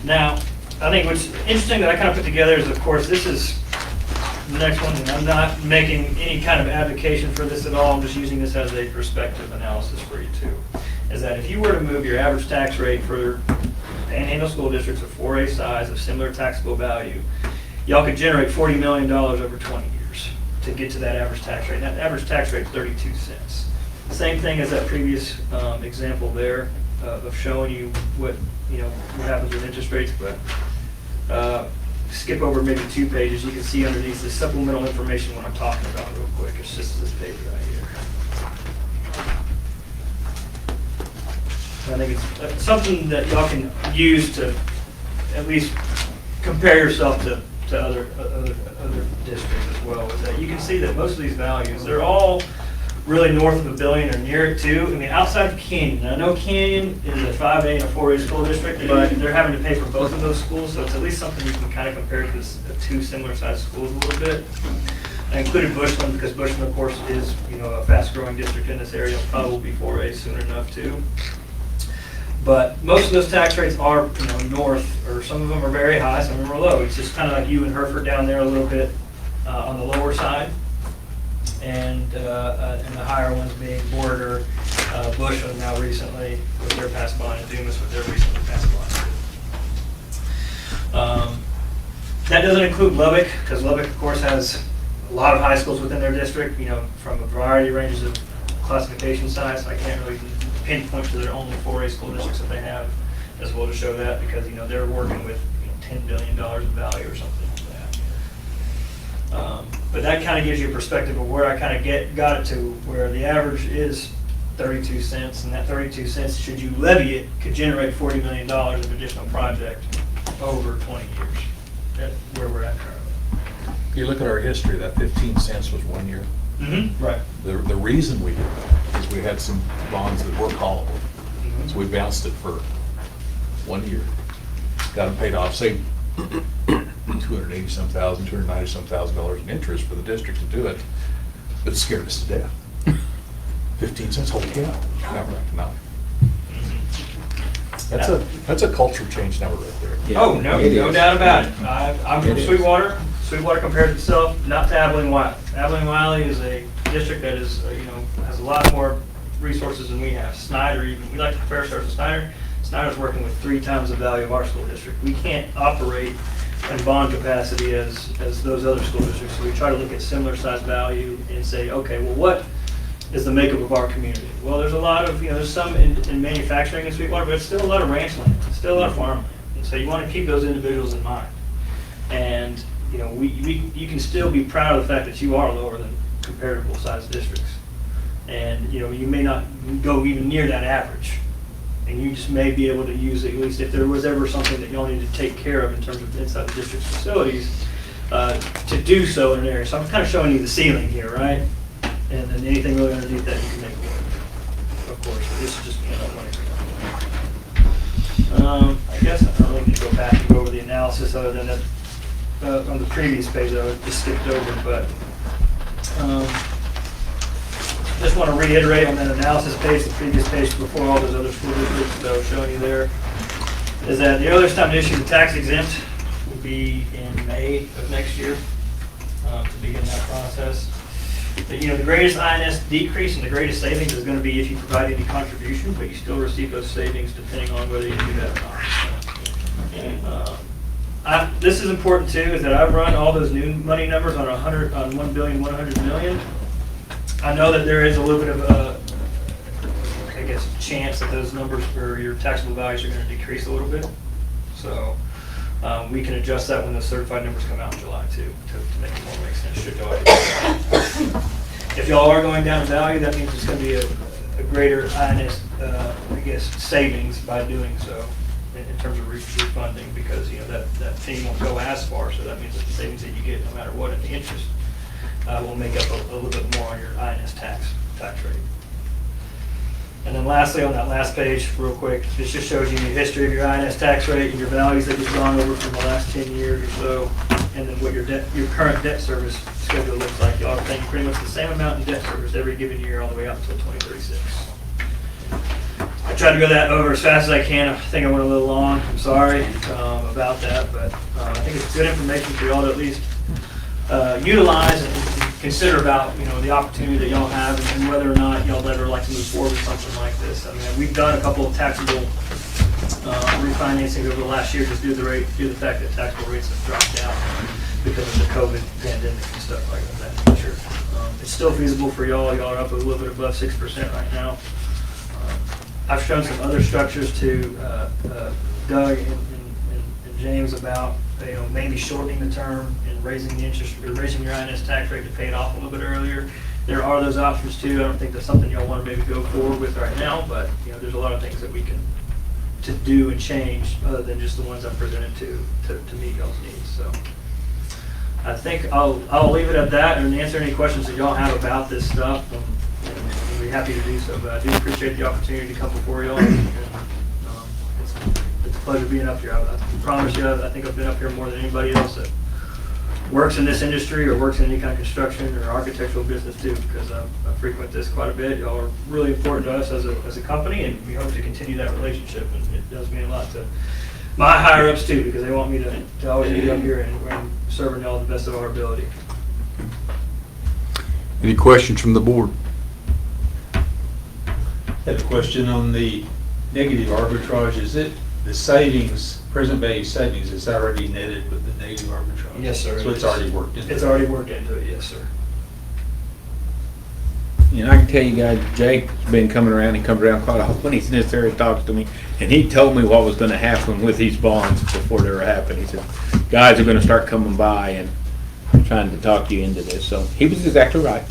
Now, I think what's interesting that I kind of put together is, of course, this is the next one, and I'm not making any kind of advocation for this at all. I'm just using this as a perspective analysis for you too. Is that if you were to move your average tax rate for Panhandle school districts of 4A size of similar taxable value, y'all could generate $40 million over 20 years to get to that average tax rate. And that average tax rate is 32 cents. Same thing as that previous example there of showing you what happens with interest rates. But skip over maybe 2 pages, you can see underneath the supplemental information what I'm talking about real quick. It's just this paper right here. I think it's something that y'all can use to at least compare yourself to other districts as well. Is that you can see that most of these values, they're all really north of $1 billion or near it too. I mean, outside of Canyon. Now, I know Canyon is a 5A and a 4A school district, but they're having to pay for both of those schools, so it's at least something you can kind of compare to the 2 similar sized schools a little bit. I included Bushland because Bushland, of course, is a fast-growing district in this area. It'll probably be 4A soon enough too. But most of those tax rates are, north, or some of them are very high, some of them are low. It's just kind of like you and Hereford down there a little bit on the lower side, and the higher ones being Border, Bushland now recently with their past bond, and Dumas with their recently passed bond. That doesn't include Lubbock, because Lubbock, of course, has a lot of high schools within their district, from a variety of ranges of classification size. I can't really pinpoint to their only 4A school districts that they have as well to show that, because, they're working with, $10 billion of value or something like that. But that kind of gives you a perspective of where I kind of got it to, where the average is 32 cents, and that 32 cents, should you levy it, could generate $40 million of additional project over 20 years. That's where we're at currently. If you look at our history, that 15 cents was 1 year. Right. The reason we did it is we had some bonds that were callable. So we bounced it for 1 year. Got them paid off, saved $280-some thousand, $290-some thousand in interest for the district to do it, but it scared us to death. 15 cents, holy cow. No. That's a culture change number right there. Oh, no doubt about it. I'm from Sweetwater. Sweetwater compared itself not to Abilene Wiley. Abilene Wiley is a district that is, has a lot more resources than we have. Snyder, even, we like to compare ourselves to Snyder. Snyder's working with 3 times the value of our school district. We can't operate in bond capacity as those other school districts. So we try to look at similar size value and say, okay, well, what is the makeup of our community? Well, there's a lot of, there's some in manufacturing in Sweetwater, but it's still a lot of ranch land. It's still a lot of farmland. And so you want to keep those individuals in mind. And, you can still be proud of the fact that you are lower than comparable size districts. And, you may not go even near that average. And you just may be able to use it, at least if there was ever something that y'all need to take care of in terms of inside the district's facilities, to do so in an area. So I'm kind of showing you the ceiling here, right? And then anything really underneath that you can make work. Of course, this is just money. I guess I don't really need to go back and go over the analysis other than that on the previous page that I just skipped over, but just want to reiterate on that analysis page, the previous page before all those other school districts that I was showing you there, is that the earliest time to issue the tax exempt will be in May of next year to begin that process. But, the greatest INS decrease and the greatest savings is going to be if you provide any contribution, but you still receive those savings depending on whether you do that or not. This is important too, is that I've run all those new money numbers on 1 billion, 100 million. I know that there is a little bit of a, chance that those numbers for your taxable values are going to decrease a little bit. So we can adjust that when the certified numbers come out in July too, to make it more make sense. Should y'all do that. If y'all are going down in value, that means it's going to be a greater INS, savings by doing so in terms of refunding, because that fee won't go as far. So that means that the savings that you get, no matter what, in the interest, will make up a little bit more on your INS tax rate. And then lastly, on that last page, real quick, this just shows you the history of your INS tax rate and your values that you've gone over from the last 10 years or so, and then what your current debt service schedule looks like. Y'all are paying pretty much the same amount in debt service every given year all the way out until 2036. I tried to go that over as fast as I can. I think I went a little long. I'm sorry about that, but I think it's good information for y'all to at least utilize and consider about the opportunity that y'all have and whether or not y'all ever like to move forward with something like this. I mean, we've done a couple of taxable refinancing over the last year just due to the fact that taxable rates have dropped out because of the COVID pandemic and stuff like that. Sure, it's still feasible for y'all. Y'all are up a little bit above 6% right now. I've shown some other structures to Doug and James about maybe shortening the term and raising the interest or raising your INS tax rate to pay it off a little bit earlier. There are those options too. I don't think that's something y'all want to maybe go forward with right now, but there's a lot of things that we can to do and change other than just the ones I presented to meet y'all's needs. So I think I'll leave it at that and answer any questions that y'all have about this stuff. I'd be happy to do so, but I do appreciate the opportunity to come before y'all. It's a pleasure being up here. I promise you, I think I've been up here more than anybody else that works in this industry or works in any kind of construction or architectural business too, because I frequent this quite a bit. Y'all are really important to us as a company, and we hope to continue that relationship. And it does mean a lot to my higher ups too, because they want me to always be up here and serving y'all the best of our ability. Any questions from the board? I have a question on the negative arbitrage. Is it the savings, present value savings is already netted with the negative arbitrage. Yes, sir. So it's already worked in. It's already worked into it, yes, sir. And I can tell you guys, Jake's been coming around, he comes around quite often, he's in this area, talks to me, and he told me what was gonna happen with these bonds before they were happening. He said, guys are gonna start coming by and trying to talk you into this, so he was exactly right.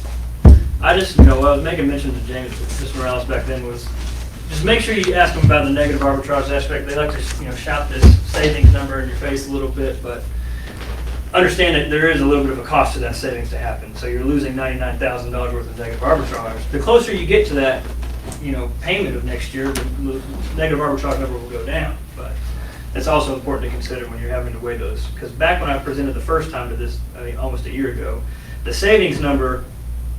I just, what I was making mention to James, Mr. Morales back then was, just make sure you ask them about the negative arbitrage aspect. They like to, shout this savings number in your face a little bit, but understand that there is a little bit of a cost to that savings to happen. So you're losing $99,000 worth of negative arbitrage. The closer you get to that, payment of next year, the negative arbitrage number will go down. But it's also important to consider when you're having to weigh those. Because back when I presented the first time to this, almost a year ago, the savings number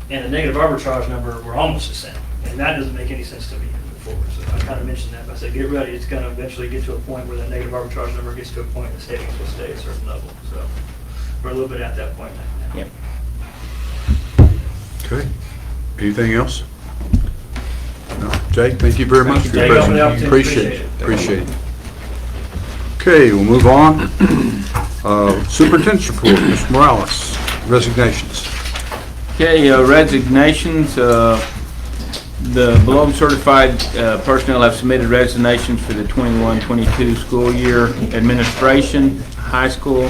and the negative arbitrage number were almost the same. And that doesn't make any sense to me moving forward. So I kind of mentioned that, but I said, get ready. It's going to eventually get to a point where the negative arbitrage number gets to a point and the savings will stay at a certain level. So we're a little bit at that point now. Yep. Okay. Anything else? No. Jake, thank you very much for your Jake, for the opportunity. presentation. Appreciate it. Okay, we'll move on. Superintendent's report, Mr. Morales, resignations. Okay, resignations, the below certified personnel have submitted resignations for the 21-22 school year. Administration, high school,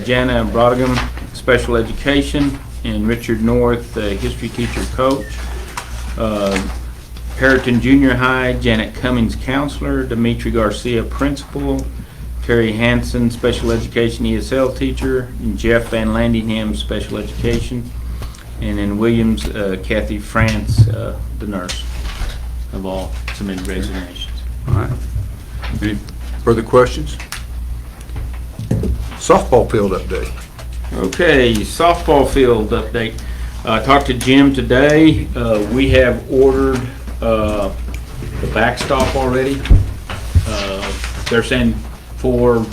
Jana Brodigan, special education, and Richard North, history teacher coach. Perryton Junior High, Janet Cummings, counselor, Dimitri Garcia, principal, Terry Hansen, special education ESL teacher, and Jeff Van Landingham, special education, and then Williams, Kathy France, the nurse, have all submitted resignations. All right. Any further questions? Softball field update. Okay, softball field update. Talked to Jim today. We have ordered the backstop already. They're saying 4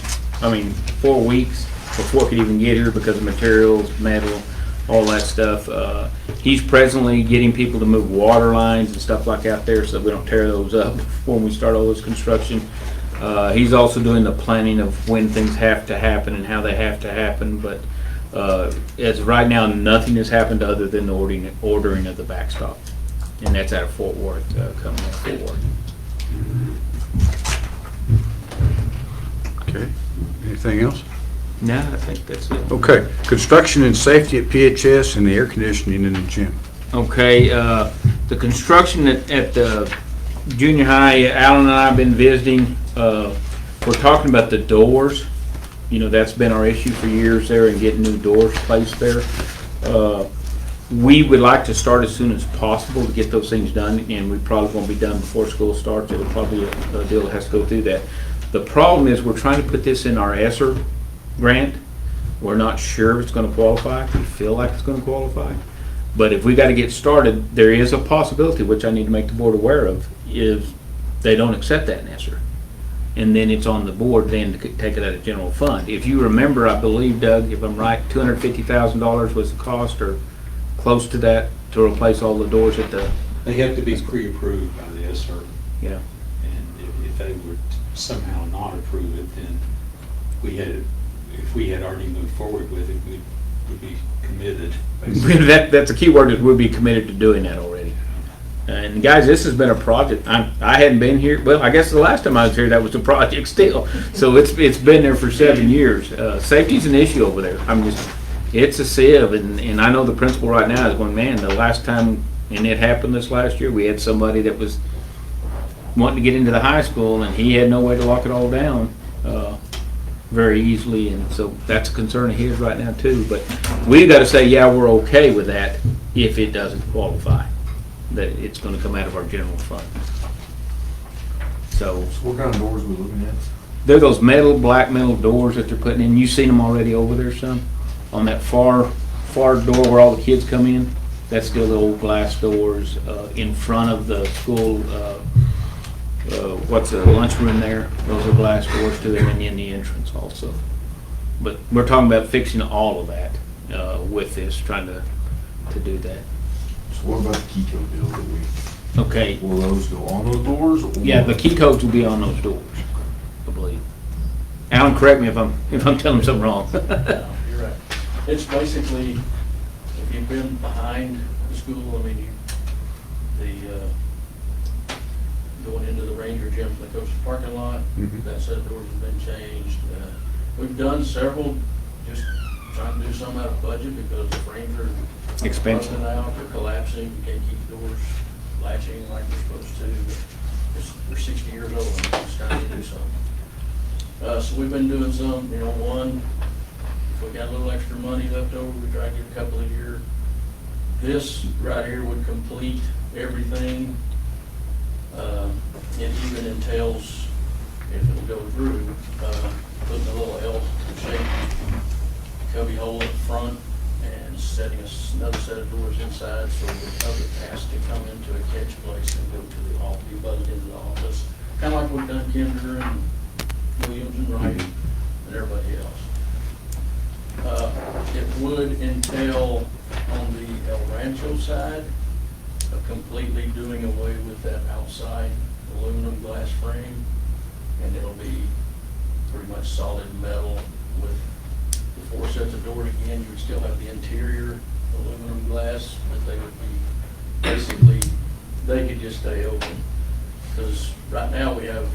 weeks before it could even get here because of materials, metal, all that stuff. He's presently getting people to move water lines and stuff like out there so that we don't tear those up when we start all this construction. He's also doing the planning of when things have to happen and how they have to happen, but as of right now, nothing has happened other than the ordering of the backstop. And that's out of Fort Worth, coming out of Fort Worth. Okay. Anything else? No, I think that's it. Okay. Construction and safety at PHS and the air conditioning in the gym. Okay, the construction at the junior high, Alan and I have been visiting. We're talking about the doors. That's been our issue for years there, and getting new doors placed there. We would like to start as soon as possible to get those things done, and we probably won't be done before school starts. It'll probably a deal that has to go through that. The problem is we're trying to put this in our ESSER grant. We're not sure if it's going to qualify. We feel like it's going to qualify. But if we got to get started, there is a possibility, which I need to make the board aware of, is they don't accept that in ESSER. And then it's on the board then to take it out of general fund. If you remember, I believe, Doug, if I'm right, $250,000 was the cost, or close to that, to replace all the doors at the... They have to be pre-approved by the ESSER. Yeah. And if they would somehow not approve it, then if we had already moved forward with it, we would be committed. That's a key word, is we'll be committed to doing that already. And guys, this has been a project. I hadn't been here. Well, I guess the last time I was here, that was a project still. So it's been there for 7 years. Safety's an issue over there. It's a sieve, and I know the principal right now is going, man, the last time, and it happened this last year, we had somebody that was wanting to get into the high school, and he had no way to lock it all down very easily, and so that's a concern of his right now too. But we got to say, yeah, we're okay with that if it doesn't qualify, that it's going to come out of our general fund. So what kind of doors are we looking at? they're those black metal doors that they're putting in. You've seen them already over there, son, on that far door where all the kids come in. That's still the old glass doors in front of the school. What's the lunchroom there? Those are glass doors too, and then in the entrance also. But we're talking about fixing all of that with this, trying to do that. So what about the key code deal that Okay. will those go on those doors? Or Yeah, the key codes will be on those doors. Alan, correct me if I'm telling something wrong. No, you're right. It's basically, if you've been behind the school, I mean, going into the Ranger gym from the coach's parking lot, Mhm. that set of doors has been changed. We've done several, just trying to do some out of budget because the frames are Expensive. busting out, they're collapsing, you can't keep the doors latching like they're supposed to. But they're 60 years old and it's time to do something. So we've been doing some, one, if we got a little extra money left over, we try to get a couple a year. This right here would complete everything. It even entails, if it'll go through, putting a little L-shaped cubby hole in front and setting another set of doors inside so the other has to come into a catch place and go to the office, be butted into the office. Kind of like we've done Kinder and Williams and Wright and everybody else. It would entail on the El Rancho side of completely doing away with that outside aluminum glass frame, and it'll be pretty much solid metal with the 4 sets of doors. Again, you would still have the interior aluminum glass, but they would be basically, they could just stay open. Because right now we have,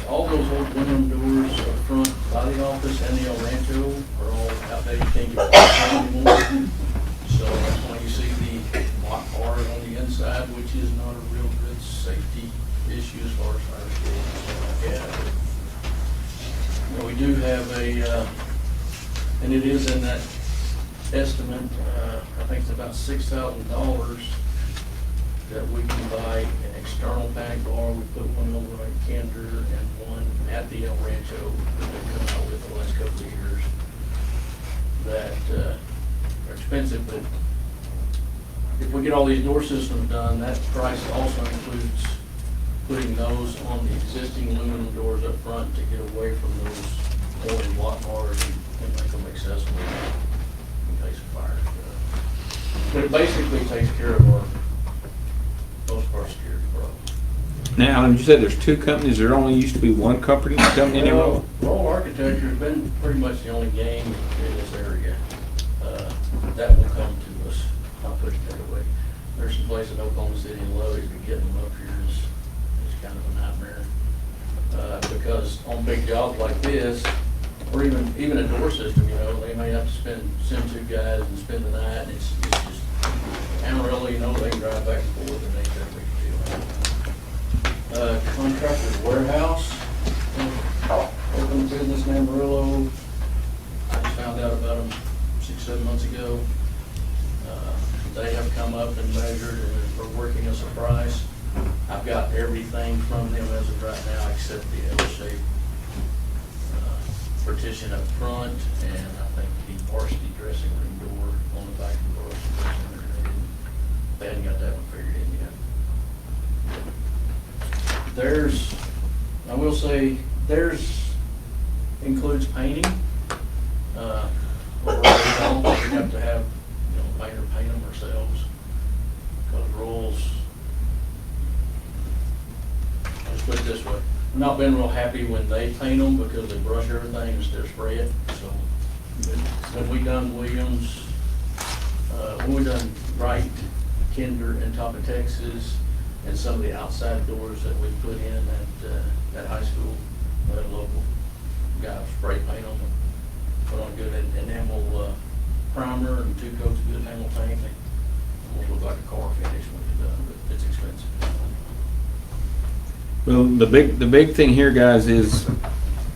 all those old aluminum doors up front by the office and the El Rancho are all outdated, can't get anymore. So that's why you see the lock bar on the inside, which is not a real good safety issue as far as fire escape and stuff like that. We do have and it is in that estimate, I think it's about $6,000 that we can buy an external panic bar. We put one over at Kinder and one at the El Rancho that they've come out with the last couple of years that are expensive, but if we get all these door systems done, that price also includes putting those on the existing aluminum doors up front to get away from those old block bars and make them accessible in case of fire. But it basically takes care of most of our security problems. Now, Alan, you said there's 2 companies, there only used to be one company anymore? Roll Architecture has been pretty much the only game in this area. That will come to us, I'll put it that way. There's some places in Oklahoma City and Lowe's, but getting them up here is kind of a nightmare. Because on big jobs like this, or even a door system, they may have to send 2 guys and spend the night, and it's just Amarillo, they can drive back and forth and make that big deal. Contractor's Warehouse, open business in Amarillo. I just found out about them 6-7 months ago. They have come up and measured and are working us a price. I've got everything from them as of right now except the L-shaped partition up front, and I think the varsity dressing room door on the back of the varsity dressing room. They hadn't got that one figured in yet. I will say, includes painting. We have to have, painter paint them ourselves. Because rules, let's put it this way, I've not been real happy when they paint them because they brush everything instead of spray it. So when we done Williams, when we done Wright, Kinder, and Top of Texas, and some of the outside doors that we put in at high school, we had a local guy spray paint them, put on good enamel primer and 2 coats of good enamel paint. They almost look like a car finish when it's done, but it's expensive. Well, the big thing here, guys, is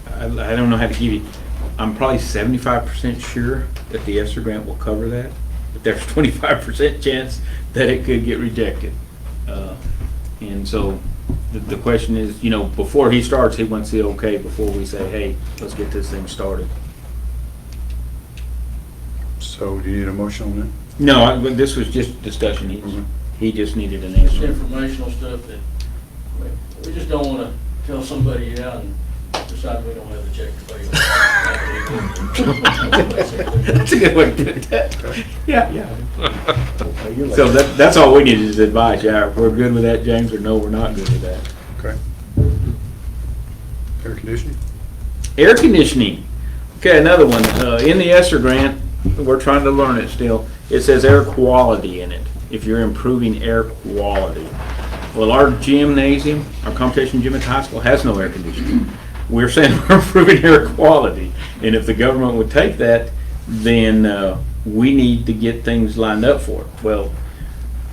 I don't know how to give you. I'm probably 75% sure that the ESSER grant will cover that, but there's 25% chance that it could get rejected. And so the question is, before he starts, he wants the okay before we say, hey, let's get this thing started. So do you need a motion on that? No, but this was just discussion. He just needed an It's answer. informational stuff that we just don't want to tell somebody and decide we don't have the check to pay. That's a good way to put that. Yeah. So that's all we need is advice. Yeah, we're good with that, James, or no, we're not good with that. Okay. Air conditioning? Air conditioning. Okay, another one. In the ESSER grant, we're trying to learn it still. It says air quality in it, if you're improving air quality. Well, our gymnasium, our competition gym at the high school has no air conditioning. We're saying we're improving air quality. And if the government would take that, then we need to get things lined up for it. Well,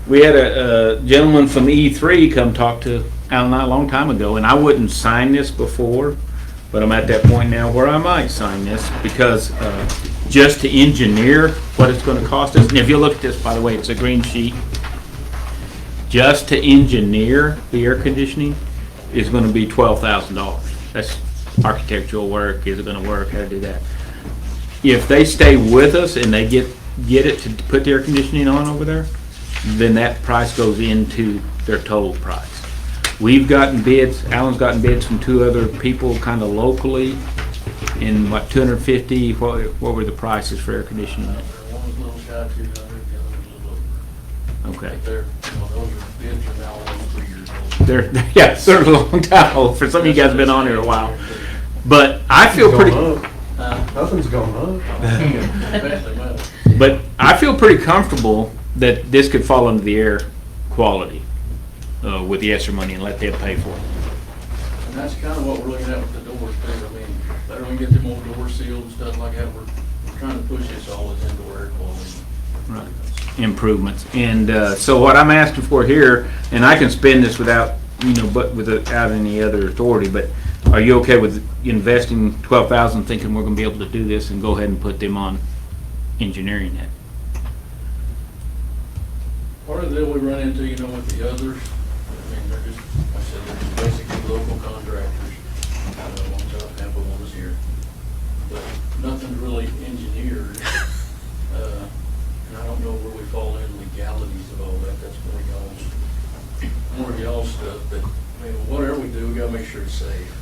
we had a gentleman from E3 come talk to Alan and I a long time ago, and I wouldn't sign this before, but I'm at that point now where I might sign this because just to engineer what it's going to cost us, and if you look at this, by the way, it's a green sheet, just to engineer the air conditioning is going to be $12,000. That's architectural work, is it going to work, how to do that. If they stay with us and they get it to put the air conditioning on over there, then that price goes into their total price. We've gotten bids, Alan's gotten bids from 2 other people kind of locally in what, 250, what were the prices for air conditioning? One was a little shy of 200, the other was a little over. Okay. But they're, those are bids are now almost 3 years old. They're a long time old. For some of you guys have been on here a while. But I feel pretty, Nothing's going on. Especially metal. but I feel pretty comfortable that this could fall under the air quality with the ESSER money and let them pay for it. And that's kind of what we're looking at with the doors too. I mean, better we get them old doors sealed and stuff like that. We're trying to push this all as indoor air quality. Right. Improvements. And so what I'm asking for here, and I can spend this without, but without any other authority, but are you okay with investing $12,000 thinking we're going to be able to do this and go ahead and put them on engineering it? Part of the deal we run into, with the others, I mean, they're just, like I said, they're just basically local contractors. One's out of Tampa, one is here. But nothing's really engineered. And I don't know where we fall in legalities of all that. That's more of y'all's stuff. But, I mean, whatever we do, we gotta make sure it's safe.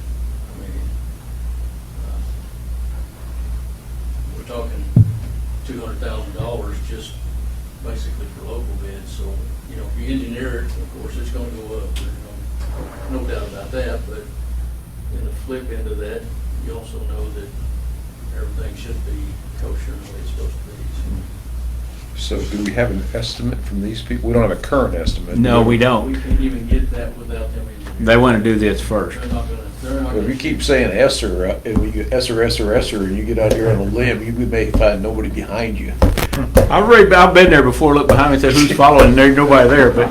I mean, we're talking $200,000 just basically for local bids, so, if you engineer it, of course, it's gonna go up, there's no doubt about that, but in the flip end of that, you also know that everything should be kosher the way it's supposed to be. So do we have an estimate from these people? We don't have a current estimate. No, we We don't. can't even get that without them engineering. They want to do this first. They're not Well, gonna. if you keep saying ESSER, and we get ESSER, and you get out here on a limb, you may find nobody behind you. I've been there before, looked behind me and said, who's following? There's nobody there, but,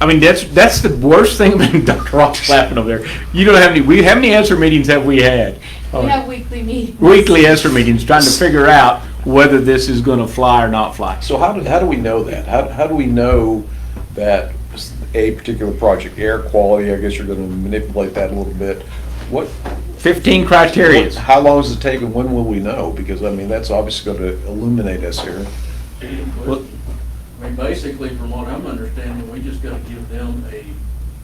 I mean, that's the worst thing about Dr. Ross laughing over there. You don't have how many ESSER meetings have we had? We have weekly meetings. Weekly ESSER meetings, trying to figure out whether this is gonna fly or not fly. So how do we know that? How do we know that a particular project, air quality, I guess you're gonna manipulate that a little bit. What, 15 criterias. how long does it take and when will we know? Because, I mean, that's obviously gonna illuminate us here. Well- I mean, basically, from what I'm understanding, we just gotta give them a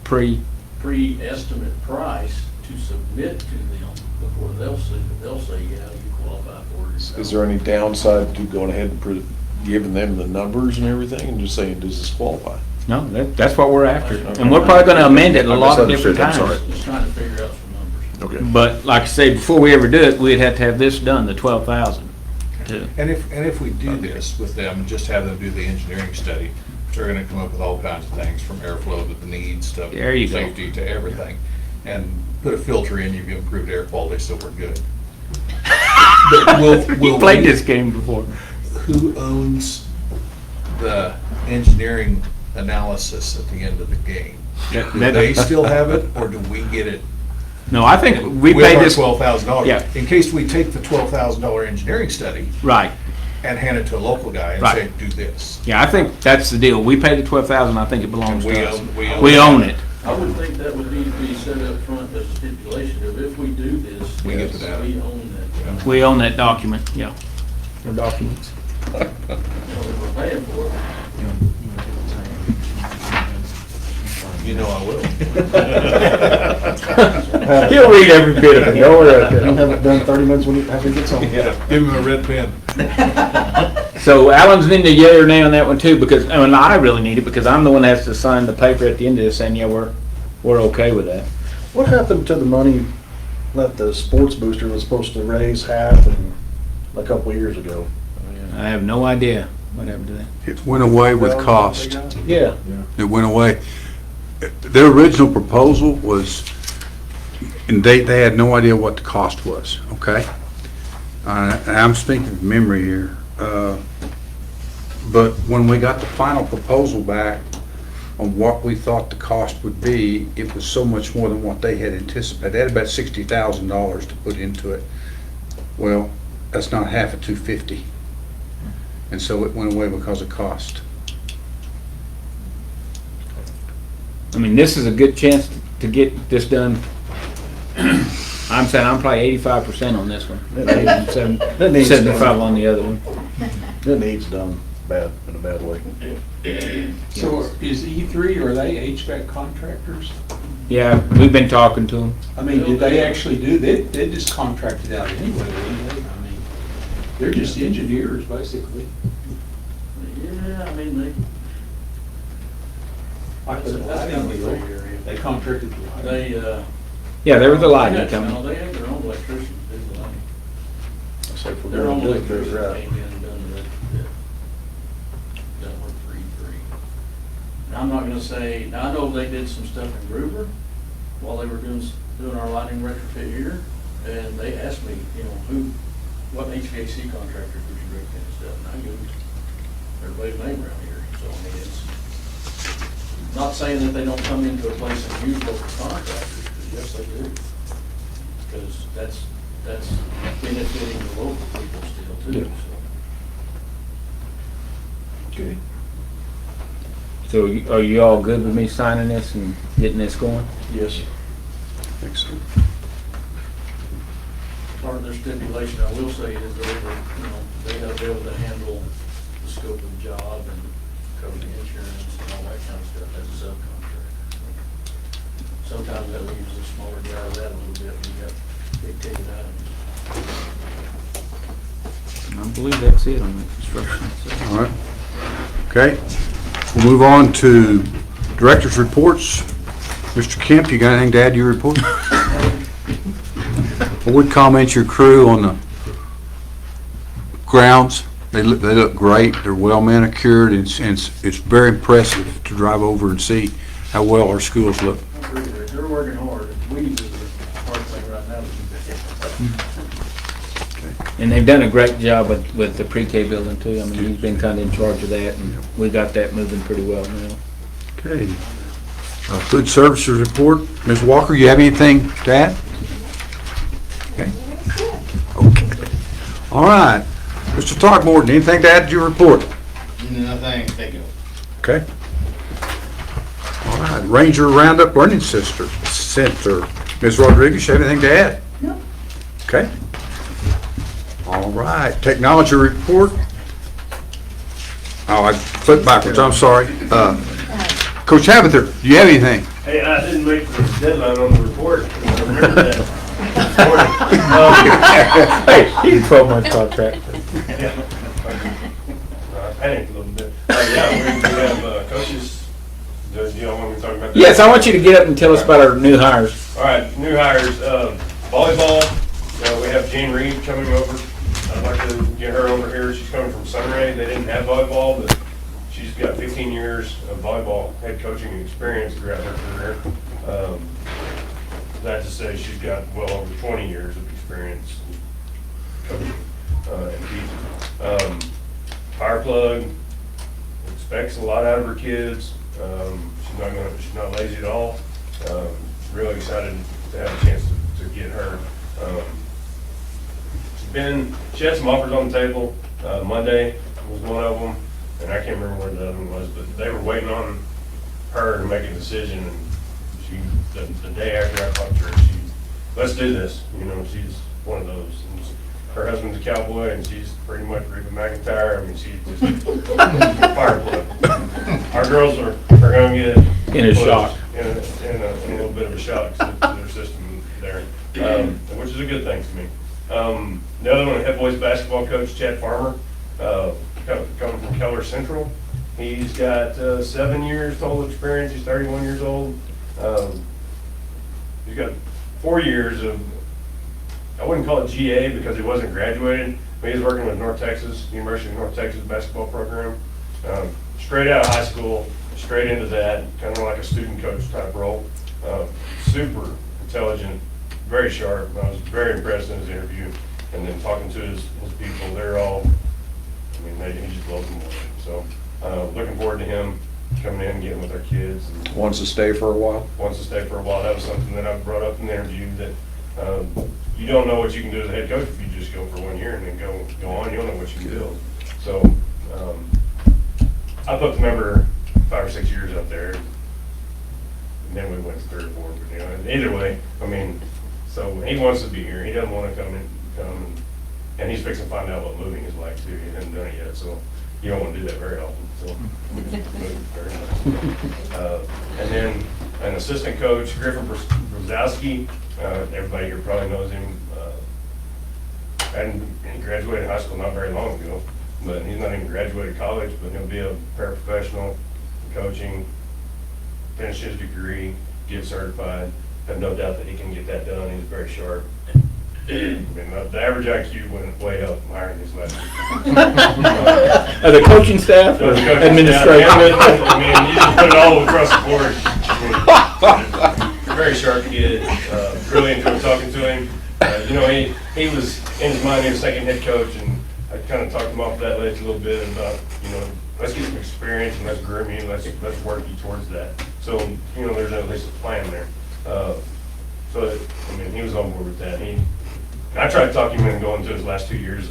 pre-estimate price to submit to them before they'll say, yeah, you qualify for it. Is there any downside to going ahead and giving them the numbers and everything and just saying, does this qualify? No, that's what we're after. And we're probably gonna amend it a lot of different I misunderstood, I'm times. Just trying to figure out some numbers. Okay. But like I say, before we ever do it, we'd have to have this done, the 12,000 too. And if we do this with them, and just have them do the engineering study, they're gonna come up with all kinds of things, from airflow to the needs to There you go. safety to everything. And put a filter in, you've improved air quality, so we're good. But You played this game before. Who owns the engineering analysis at the end of the game? That- Do that- they still have it, or do we get it? No, I think we with paid our this. $12,000. Yeah. In case we take the $12,000 engineering study Right. and hand it to a local guy and Right. say, do this. Yeah, I think that's the deal. We pay the 12,000, I think it belongs And we to us. own- We own it. I would think that would need to be set up front as a stipulation of if we do this. We get the data. We own that. We own that document, yeah. Or documents. We're paying for it. You know I will. He'll read every bit of it. Don't worry about You that. haven't done 30 minutes when after he gets home. Give him a red pen. So Alan's in the yay or nay on that one too, because, I really need it, because I'm the one that has to sign the paper at the end of this saying, yeah, we're okay with that. What happened to the money Let the sports booster was supposed to raise half and a couple of years ago. I have no idea what happened to that. It went away with Well, cost. Yeah. It went away. Their original proposal was, and they had no idea what the cost was, okay? And I'm speaking from memory here. But when we got the final proposal back on what we thought the cost would be, it was so much more than what they had anticipated. They had about $60,000 to put into it. Well, that's not half of $250. And so it went away because of cost. I mean, this is a good chance to get this done. I'm saying I'm probably 85% on this one. That needs 75 on the other one. It needs done bad, in a bad way. So is E3, are they HVAC contractors? Yeah, we've been talking to them. I mean, did they actually they just contracted out anyway, didn't they? I mean, they're just engineers, basically. Yeah, I mean, Like the lighting deal, they contracted the lighting. they, Yeah, they were the lighting no, company. they have their own electricians, do the lighting. So if we're Their own gonna do it, do it electrician right. came in and done done work for E3. And I'm not gonna say, now I know they did some stuff in Gruber while they were doing our lighting retrofit here, and they asked me, you know, what HVAC contractors would you recommend and stuff, and I used everybody's name around here, so I mean, it's not saying that they don't come into a place and use local contractors, because yes, they do. Because that's benefiting the local people still too, so. Okay. So are you all good with me signing this and getting this going? Yes. Thanks, sir. Part of their stipulation, I will say, is they have to be able to handle the scope of the job and cover the insurance and all that kind of stuff as a subcontractor. Sometimes that leaves the smaller guy out a little bit, we got big ticket items. I believe that's it on the construction. So. All right. Okay. We'll move on to director's reports. Mr. Kemp, you got anything to add to your report? I would comment your crew on the grounds. They look great. They're well manicured. It's very impressive to drive over and see how well our schools look. They're working hard. Weeds is the hard thing right now. And they've done a great job with the pre-K building too. I mean, he's been kind of in charge of that, and we got that moving pretty well now. Okay. Food services report. Ms. Walker, you have anything to add? Okay. Okay. All right. Mr. Togmorton, anything to add to your report? Nothing, thank you. Okay. All right. Ranger Roundup Learning Center. Ms. Rodriguez, you have anything to add? No. Okay. All right. Technology report. Oh, I flipped backwards. I'm sorry. Coach Habather, do you have anything? Hey, I didn't make the deadline on the report. I remember that. Hey, he's a 12-month contract. I panicked a little bit. Yeah, we have coaches. Do y'all want me to talk about that? Yes, I want you to get up and tell us about our new hires. All right, new hires. Volleyball, we have Jane Reed coming over. I'd like to get her over here. She's coming from Sunray. They didn't have volleyball, but she's got 15 years of volleyball head coaching experience throughout her career. That to say, she's got well over 20 years of experience coaching and teaching. Fireplug expects a lot out of her kids. She's not lazy at all. Really excited to have a chance to get her. She had some offers on the table. Monday was one of them, and I can't remember where the other one was, but they were waiting on her to make a decision. And the day after I talked to her, let's do this. She's one of those. And her husband's a cowboy, and she's pretty much Reba McEntire. I mean, she's just fireplug. Our girls are going to get In a shock. In a little bit of a shock to their system there, which is a good thing to me. The other one, head boys basketball coach Chad Farmer, coming from Keller Central. He's got 7 years total experience. He's 31 years old. He's got 4 years of I wouldn't call it GA because he wasn't graduated, but he's working with North Texas, University of North Texas basketball program. Straight out of high school, straight into that, kind of like a student coach type role. Super intelligent, very sharp. I was very impressed in his interview. And then talking to his people, they're all, I mean, he just blows them away. So looking forward to him coming in and getting with our kids. And Wants to stay for a while? wants to stay for a while. That was something that I brought up in the interview, that you don't know what you can do as a head coach if you just go for 1 year and then go on. You don't know what you can build. So I put the number 5 or 6 years up there, and then we went to 3 or 4. But, you know, either way, I mean, so he wants to be here. He doesn't want to come, and he's fixing to find out what moving is like too. He hasn't done it yet, so you don't want to do that very often. So very nice. And then an assistant coach, Griffin Brzezowski. Everybody here probably knows him. He graduated high school not very long ago, but he's not even graduated college, but he'll be a paraprofessional in coaching, finish his degree, get certified. Have no doubt that he can get that done. He's very sharp. I mean, the average IQ went way up higher these last week. The coaching staff or administration? I mean, you just put it all across the board. I mean, you're a very sharp kid. Really enjoyed talking to him. You know, he was, in his mind, he was second head coach, and I kind of talked him off that ledge a little bit about, you know, let's get some experience and let's groom you, let's work you towards that. So, you know, there's at least a plan there. So, I mean, he was on board with that. I tried to talk him into going to his last 2 years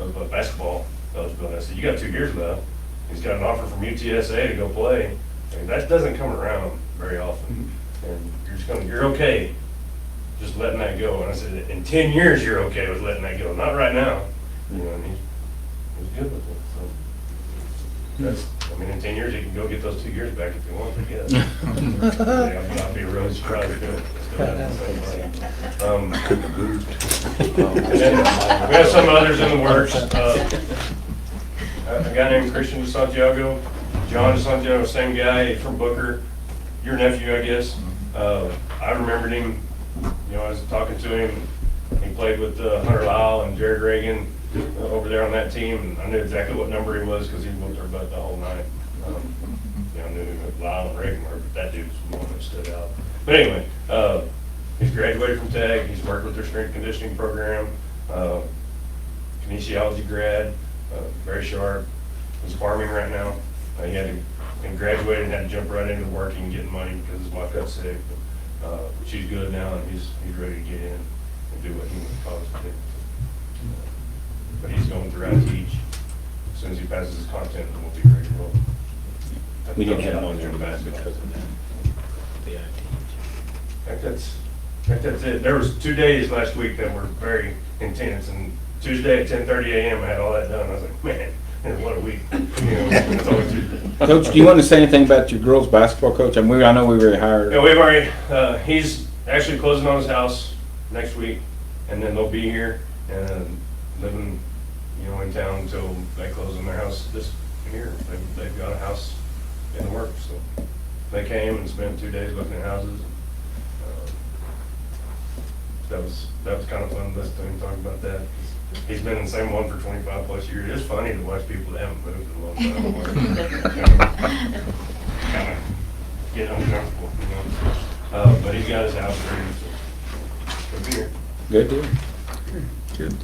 of basketball eligibility. I said, you got 2 years left. He's got an offer from UTSA to go play. I mean, that doesn't come around very often. And you're okay just letting that go. And I said, in 10 years, you're okay with letting that go. Not right now. You know, and he was good with it. So that's, I mean, in 10 years, he can go get those 2 years back if he wants, I guess. I'd be really surprised if it still happens. And then we have some others in the works. A guy named Christian Santiago, John Santiago, same guy from Booker, your nephew, I guess. I remembered him, you know, I was talking to him. He played with Hunter Lyle and Jared Reagan over there on that team, and I knew exactly what number he was because he looked their butt the whole night. You know, I knew who Lyle and Reagan were, but that dude was the one that stood out. But anyway, he's graduated from Tech. He's worked with their strength conditioning program. Kinesiology grad, very sharp. He's farming right now. He graduated and had to jump right into working and getting money because his wife got sick. But she's good now, and he's ready to get in and do what he wants to do. But he's going through teach. As soon as he passes his content, we'll be ready to roll. We didn't have him on there because of that. I think that's it. There was 2 days last week that were very intense, and Tuesday at 10:30 a.m. I had all that done. I was like, man, what a week. You know, it's always Tuesday. Coach, do you want to say anything about your girls' basketball coach? I mean, I know we already hired. Yeah, we've already, he's actually closing on his house next week, and then they'll be here and living, you know, in town until they close on their house this year. They've got a house in the works, so they came and spent 2 days looking at houses. That was kind of fun listening to him talk about that. He's been in the same one for 25 plus years. It's funny to watch people that haven't moved in a long time. Kind of get uncomfortable, you know. But he's got his house ready, so he'll be here. Good deal. Good.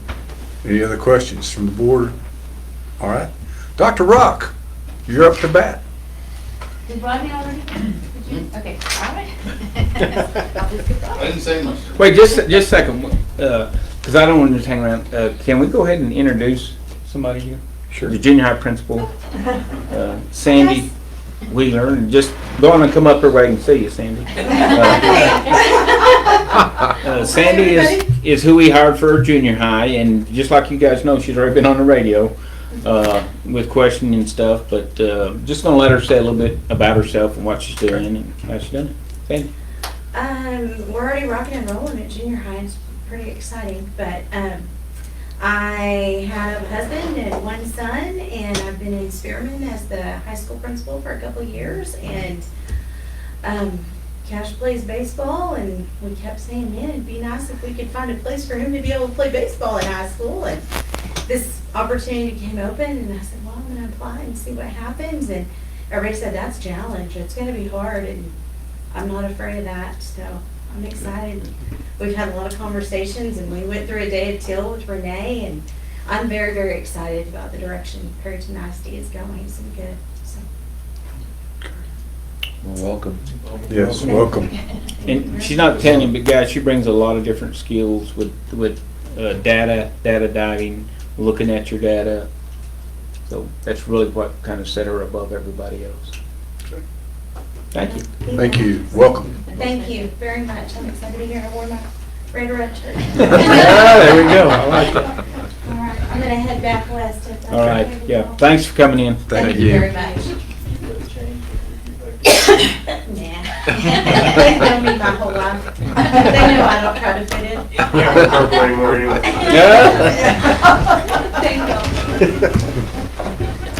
Any other questions from the board? All right. Dr. Rock, you're up to bat. Did Rodney already? Did you? Okay, all right. I'll just get I going. didn't say much. Wait, just a second, because I don't want to just hang around. Can we go ahead and introduce somebody here? Sure. The junior high principal, Sandy Wheeler, and just go on and come up here where I can see you, Sandy. Sandy is who we hired for junior high, and just like you guys know, she's already been on the radio with questioning and stuff, but just going to let her say a little bit about herself and what she's doing and how she's done it. Sandy? We're already rocking and rolling at junior high. It's pretty exciting, but I have a husband and one son, and I've been in Spearman as the high school principal for a couple of years, and Cash plays baseball, and we kept saying, man, it'd be nice if we could find a place for him to be able to play baseball in high school. And this opportunity came open, and I said, well, I'm going to apply and see what happens. And everybody said, that's a challenge. It's going to be hard, and I'm not afraid of that. So I'm excited. We've had a lot of conversations, and we went through a day of teal with Renee, and I'm very, very excited about the direction Perryton ISD is going. It's been good. So. Well, welcome. Yes, welcome. And she's not telling you, but guys, she brings a lot of different skills with data diving, looking at your data. So that's really what kind of set her above everybody else. Thank you. Thank you. Welcome. Thank you very much. I'm excited to be here. I wore my red shirt. Yeah, there we go. I like that. All right, I'm gonna head back west. If that's All right, okay with yeah, y'all. thanks for coming in. Thank you very much. Nah. They've known me my whole life. They know I don't try to fit in. Yeah, we're purple anymore anyway. Thank you.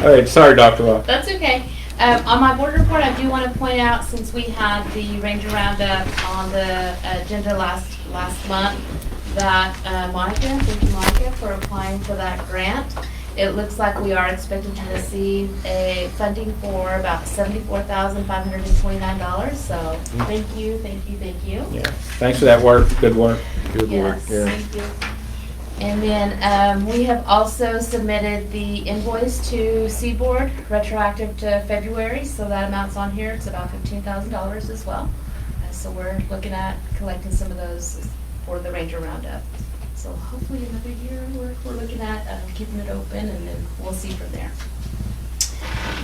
All right, sorry, Dr. Rock. That's okay. On my board report, I do want to point out, since we had the Ranger Roundup on the agenda last month, that Monica, thank you Monica for applying for that grant. It looks like we are expected to receive a funding for about $74,529. So thank you, thank you, thank you. Yeah, thanks for that work, good work. Good work, Yes, yeah. thank you. And then we have also submitted the invoice to Seaboard, retroactive to February, so that amount's on here. It's about $15,000 as well. So we're looking at collecting some of those for the Ranger Roundup. So hopefully another year we're looking at keeping it open, and then we'll see from there.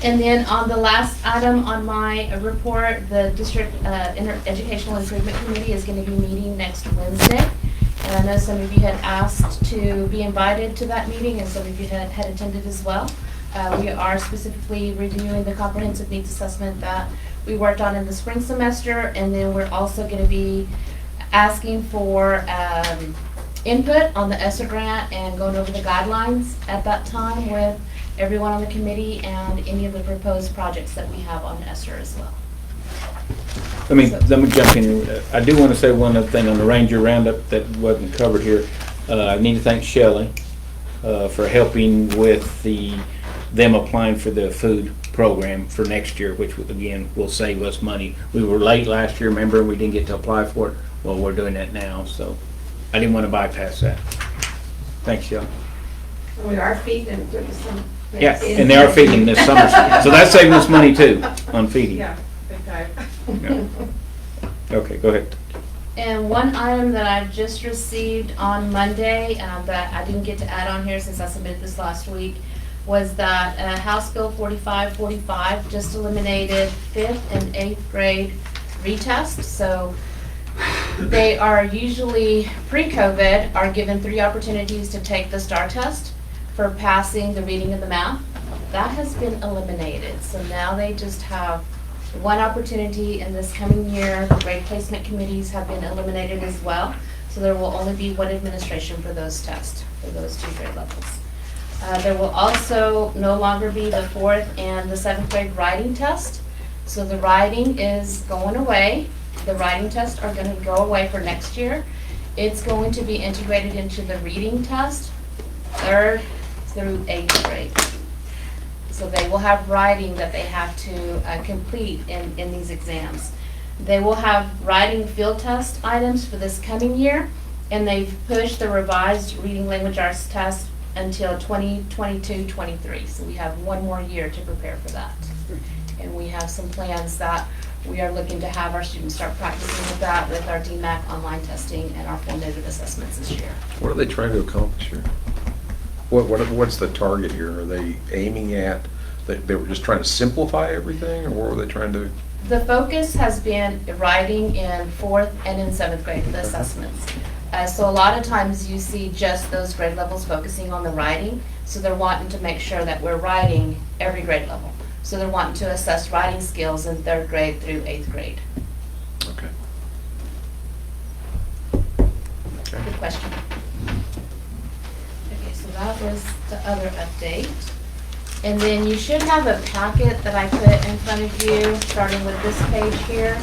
And then on the last item on my report, the District Educational Improvement Committee is going to be meeting next Wednesday. And I know some of you had asked to be invited to that meeting, and some of you had attended as well. We are specifically reviewing the comprehensive needs assessment that we worked on in the spring semester, and then we're also going to be asking for input on the ESSER grant and going over the guidelines at that time with everyone on the committee and any of the proposed projects that we have on ESSER as well. Let me jump in here. I do want to say one other thing on the Ranger Roundup that wasn't covered here. I need to thank Shelley for helping with them applying for the food program for next year, which again will save us money. We were late last year, remember, we didn't get to apply for it. Well, we're doing that now, so I didn't want to bypass that. Thanks, Shelley. We are feeding them through the summer. Yeah, and they are feeding this summer, so that's saving us money too on feeding. Yeah, big time. Yeah. Okay, go ahead. And one item that I just received on Monday that I didn't get to add on here since I submitted this last week was that House Bill 4545 just eliminated 5th and 8th grade retest. So they are usually, pre-COVID, are given 3 opportunities to take the STAR test for passing the reading and the math. That has been eliminated. So now they just have 1 opportunity in this coming year. The grade placement committees have been eliminated as well. So there will only be 1 administration for those tests, for those 2 grade levels. There will also no longer be the 4th and the 7th grade writing test. So the writing is going away. The writing tests are going to go away for next year. It's going to be integrated into the reading test, 3rd through 8th grade. So they will have writing that they have to complete in these exams. They will have writing field test items for this coming year, and they've pushed the revised reading language arts test until 2022-23. So we have 1 more year to prepare for that. And we have some plans that we are looking to have our students start practicing with that with our DMAC online testing and our formative assessments this year. What are they trying to accomplish here? What's the target here? Are they aiming at, they were just trying to simplify everything, or what were they trying to? The focus has been writing in 4th and in 7th grade, the assessments. So a lot of times you see just those grade levels focusing on the writing. So they're wanting to make sure that we're writing every grade level. So they're wanting to assess writing skills in 3rd grade through 8th grade. Okay. Good question. Okay, so that was the other update. And then you should have a packet that I put in front of you, starting with this page here.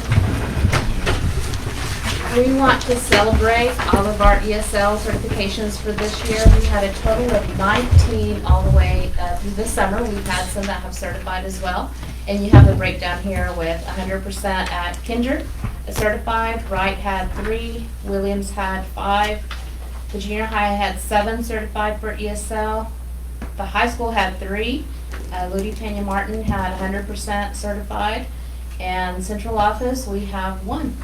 We want to celebrate all of our ESL certifications for this year. We had a total of 19 all the way through the summer. We've had some that have certified as well. And you have the breakdown here with 100% at Kinder certified. Wright had 3, Williams had 5. The junior high had 7 certified for ESL. The high school had 3. Ludi Pena Martin had 100% certified. And central office, we have 1.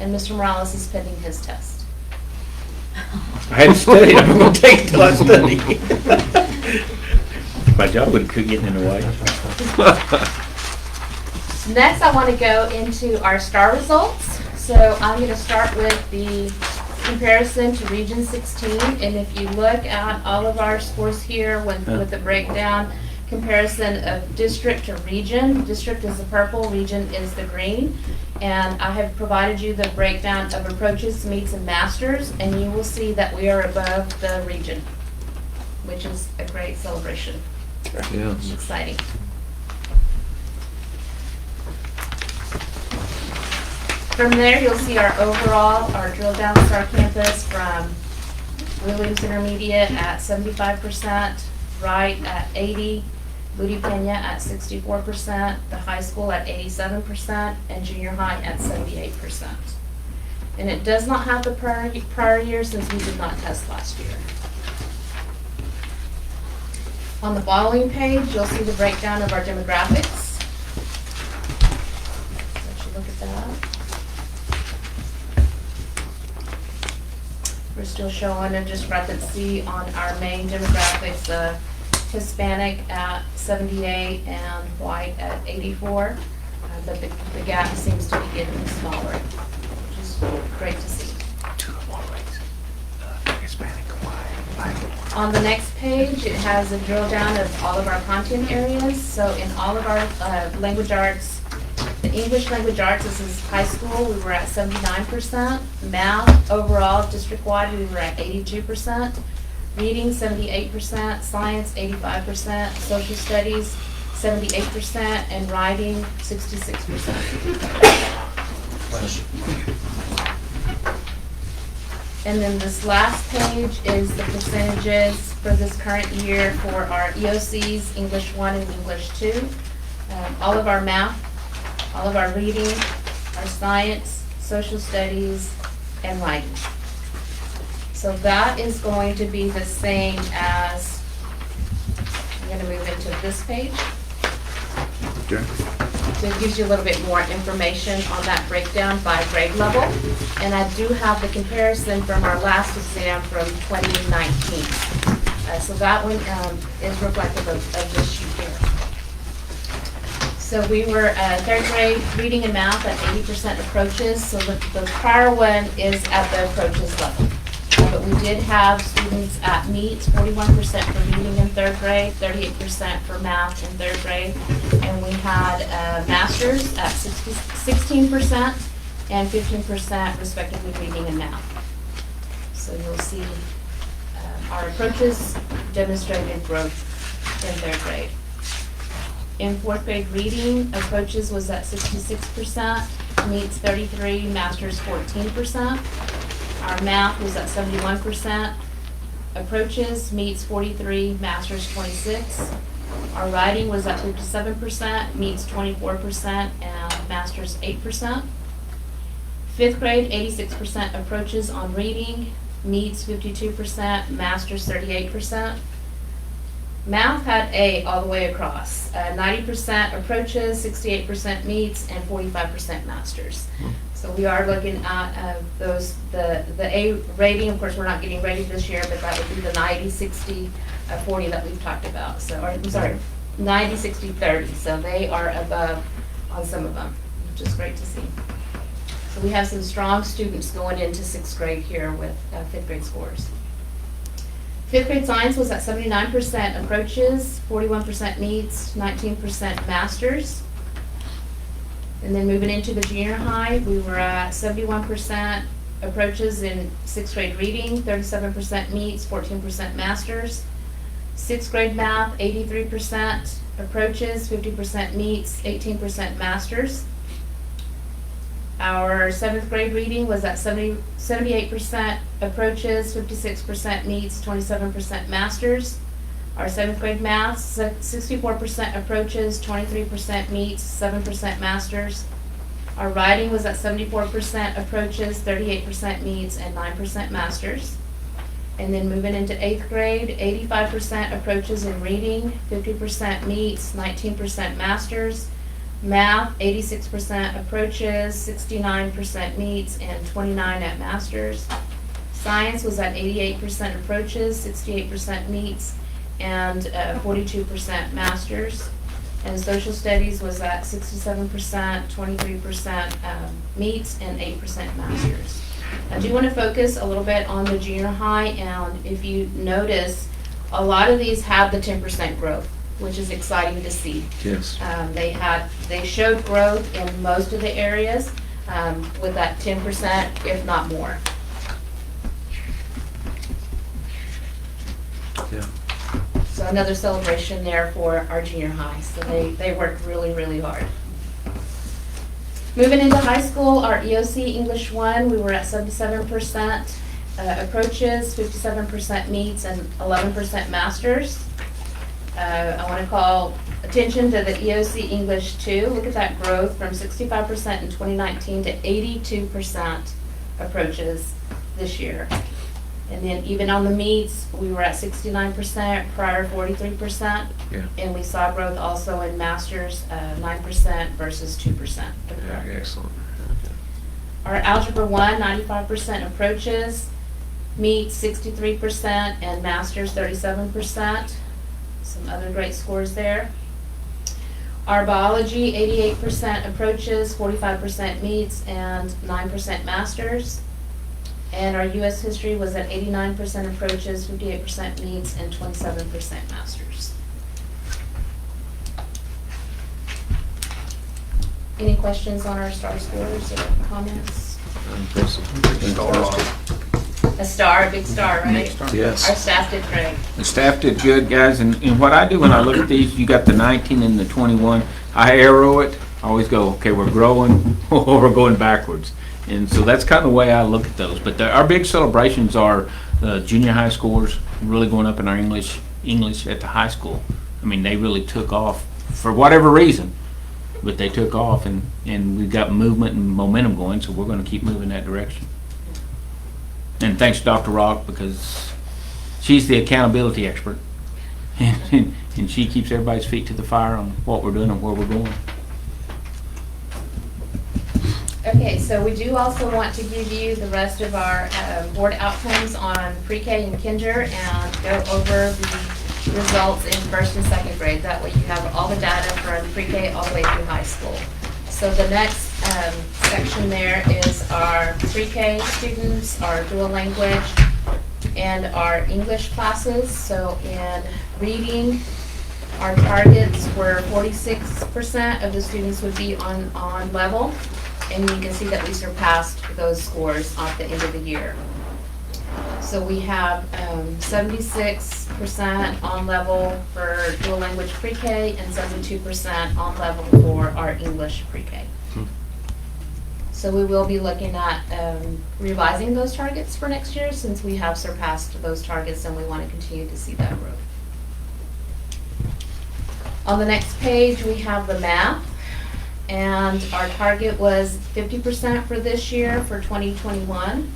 And Mr. Morales is pending his test. I hadn't studied, I'm gonna take it till I study. My job would quit getting in the way. Next, I want to go into our STAR results. So I'm going to start with the comparison to Region 16. And if you look at all of our scores here with the breakdown, comparison of district to region. District is the purple, region is the green. And I have provided you the breakdown of approaches, meets, and masters, and you will see that we are above the region, which is a great celebration. Yeah. It's exciting. From there, you'll see our overall, our drill down STAR campus from Williams Intermediate at 75%, Wright at 80%, Ludi Pena at 64%, the high school at 87%, and junior high at 78%. And it does not have the prior year since we did not test last year. On the following page, you'll see the breakdown of our demographics. Let you look at that. We're still showing a discrepancy on our main demographics. Hispanic at 78 and white at 84, but the gap seems to be getting smaller, which is great to see. On the next page, it has a drill down of all of our content areas. So in all of our language arts, the English language arts, this is high school, we were at 79%. Math, overall, district-wide, we were at 82%. Reading, 78%, science, 85%, social studies, 78%, and writing, 66%. And then this last page is the percentages for this current year for our EOCs, English 1 and English 2. All of our math, all of our reading, our science, social studies, and writing. So that is going to be the same as, I'm going to move into this page. Okay. So it gives you a little bit more information on that breakdown by grade level. And I do have the comparison from our last exam from 2019. So that one is reflective of this sheet here. So we were third grade reading and math at 80% approaches. So the prior one is at the approaches level. But we did have students at meets, 41% for reading in third grade, 38% for math in third grade. And we had masters at 16% and 15% respectively reading and math. So you'll see our approaches demonstrated growth in third grade. In fourth grade reading, approaches was at 66%, meets 33%, masters 14%. Our math was at 71%, approaches, meets 43%, masters 26%. Our writing was at 57%, meets 24%, and masters 8%. Fifth grade, 86% approaches on reading, meets 52%, masters 38%. Math had A all the way across, 90% approaches, 68% meets, and 45% masters. So we are looking at the A rating. Of course, we're not getting rated this year, but that would be the 90, 60, 40 that we've talked about. So, I'm sorry, 90, 60, 30. So they are above on some of them, which is great to see. So we have some strong students going into sixth grade here with fifth grade scores. Fifth grade science was at 79% approaches, 41% meets, 19% masters. And then moving into the junior high, we were at 71% approaches in sixth grade reading, 37% meets, 14% masters. Sixth grade math, 83% approaches, 50% meets, 18% masters. Our seventh grade reading was at 78% approaches, 56% meets, 27% masters. Our seventh grade math, 64% approaches, 23% meets, 7% masters. Our writing was at 74% approaches, 38% meets, and 9% masters. And then moving into eighth grade, 85% approaches in reading, 50% meets, 19% masters. Math, 86% approaches, 69% meets, and 29 at masters. Science was at 88% approaches, 68% meets, and 42% masters. And social studies was at 67%, 23% meets, and 8% masters. I do want to focus a little bit on the junior high, and if you notice, a lot of these have the 10% growth, which is exciting to see. Yes. They showed growth in most of the areas with that 10%, if not more. Yeah. So another celebration there for our junior high. So they worked really, really hard. Moving into high school, our EOC English 1, we were at 77% approaches, 57% meets, and 11% masters. I want to call attention to the EOC English 2. Look at that growth from 65% in 2019 to 82% approaches this year. And then even on the meets, we were at 69%, prior 43%. Yeah. And we saw growth also in masters, 9% versus 2%. Yeah, excellent. Our algebra 1, 95% approaches, meets 63%, and masters 37%. Some other great scores there. Our biology, 88% approaches, 45% meets, and 9% masters. And our U.S. history was at 89% approaches, 58% meets, and 27% masters. Any questions on our STAR scores or comments? A star, a big star, right? Yes. Our staff did great. The staff did good, guys, and what I do when I look at these, you got the 19 and the 21, I arrow it, I always go, okay, we're growing, or we're going backwards. And so that's kind of the way I look at those. But our big celebrations are the junior high scores, really going up in our English at the high school. I mean, they really took off for whatever reason, but they took off, and we've got movement and momentum going, so we're going to keep moving that direction. And thanks to Dr. Rock, because she's the accountability expert, and she keeps everybody's feet to the fire on what we're doing and where we're going. Okay, so we do also want to give you the rest of our board outcomes on pre-K and kinder and go over the results in first and second grade. That way you have all the data from pre-K all the way through high school. So the next section there is our pre-K students, our dual language, and our English classes. So in reading, our targets were 46% of the students would be on level. And you can see that we surpassed those scores at the end of the year. So we have 76% on level for dual language pre-K and 72% on level for our English pre-K. So we will be looking at revising those targets for next year, since we have surpassed those targets and we want to continue to see that growth. On the next page, we have the math. And our target was 50% for this year for 2021.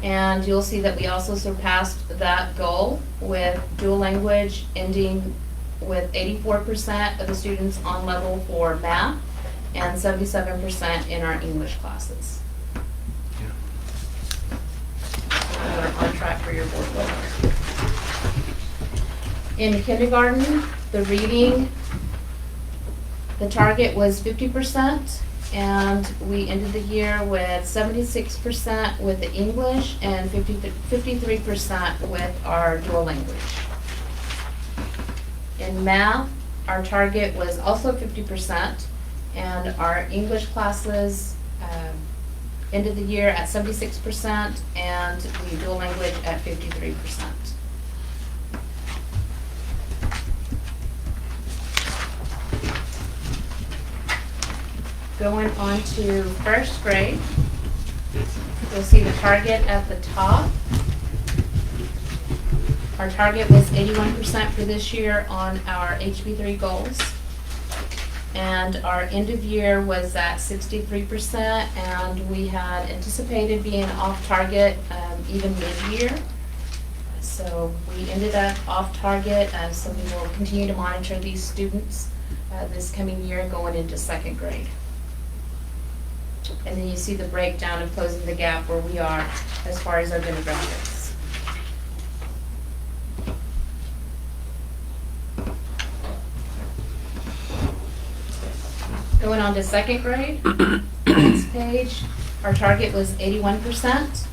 And you'll see that we also surpassed that goal with dual language ending with 84% of the students on level for math and 77% in our English classes. So we're on track for your board vote. In kindergarten, the reading, the target was 50%, and we ended the year with 76% with the English and 53% with our dual language. In math, our target was also 50%, and our English classes ended the year at 76%, and the dual language at 53%. going on to first grade, you'll see the target at the top. Our target was 81% for this year on our HB3 goals. And our end of year was at 63%, and we had anticipated being off target even mid-year. So we ended up off target, so we will continue to monitor these students this coming year and going into second grade. And then you see the breakdown of closing the gap where we are as far as our demographics. Going on to second grade, next page, our target was 81%.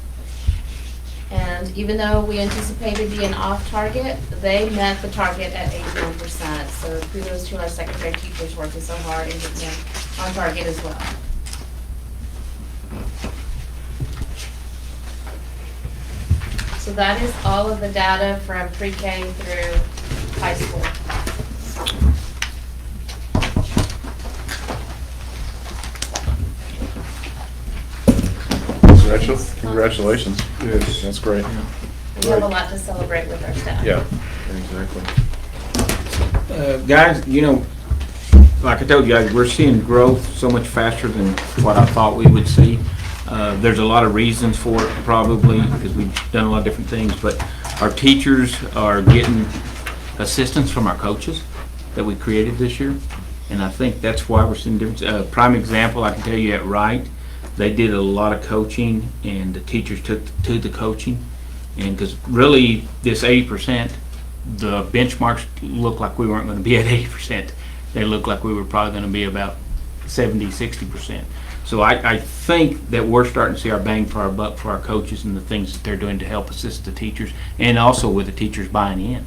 And even though we anticipated being off target, they met the target at 81%. So kudos to our second grade teachers working so hard and getting them on target as well. So that is all of the data from pre-K through high school. Congratulations. Yes. That's great. We have a lot to celebrate with our staff. Yeah, exactly. Guys, you know, like I told you guys, we're seeing growth so much faster than what I thought we would see. There's a lot of reasons for it, probably, because we've done a lot of different things, but our teachers are getting assistance from our coaches that we created this year, and I think that's why we're seeing difference. Prime example, I can tell you at Wright, they did a lot of coaching, and the teachers took to the coaching, and because really this 80%, the benchmarks looked like we weren't going to be at 80%. They looked like we were probably going to be about 70, 60%. So I think that we're starting to see our bang for our buck for our coaches and the things that they're doing to help assist the teachers, and also with the teachers buying in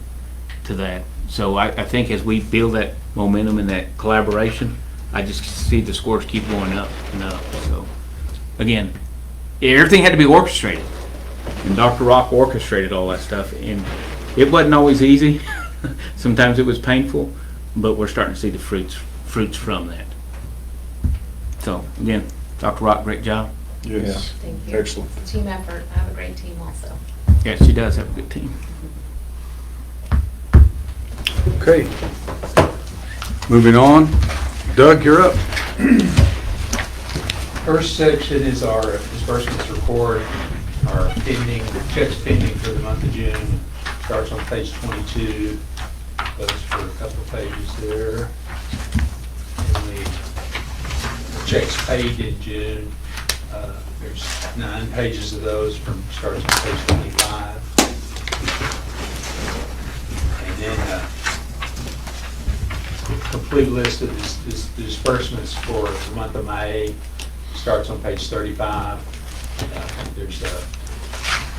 to that. So I think as we build that momentum and that collaboration, I just see the scores keep going up and up. So again, everything had to be orchestrated, and Dr. Rock orchestrated all that stuff, and it wasn't always easy. Sometimes it was painful, but we're starting to see the fruits from that. So again, Dr. Rock, great job. Yes. Thank you. Excellent. It's a team effort. I have a great team also. Yes, she does have a good team. Okay. Moving on. Doug, you're up. First section is our disbursements report, our pending, checks pending for the month of June. Starts on page 22, goes for a couple of pages there. And the checks paid in June, there's 9 pages of those starts on page 25. And then complete list of disbursements for the month of May starts on page 35. There's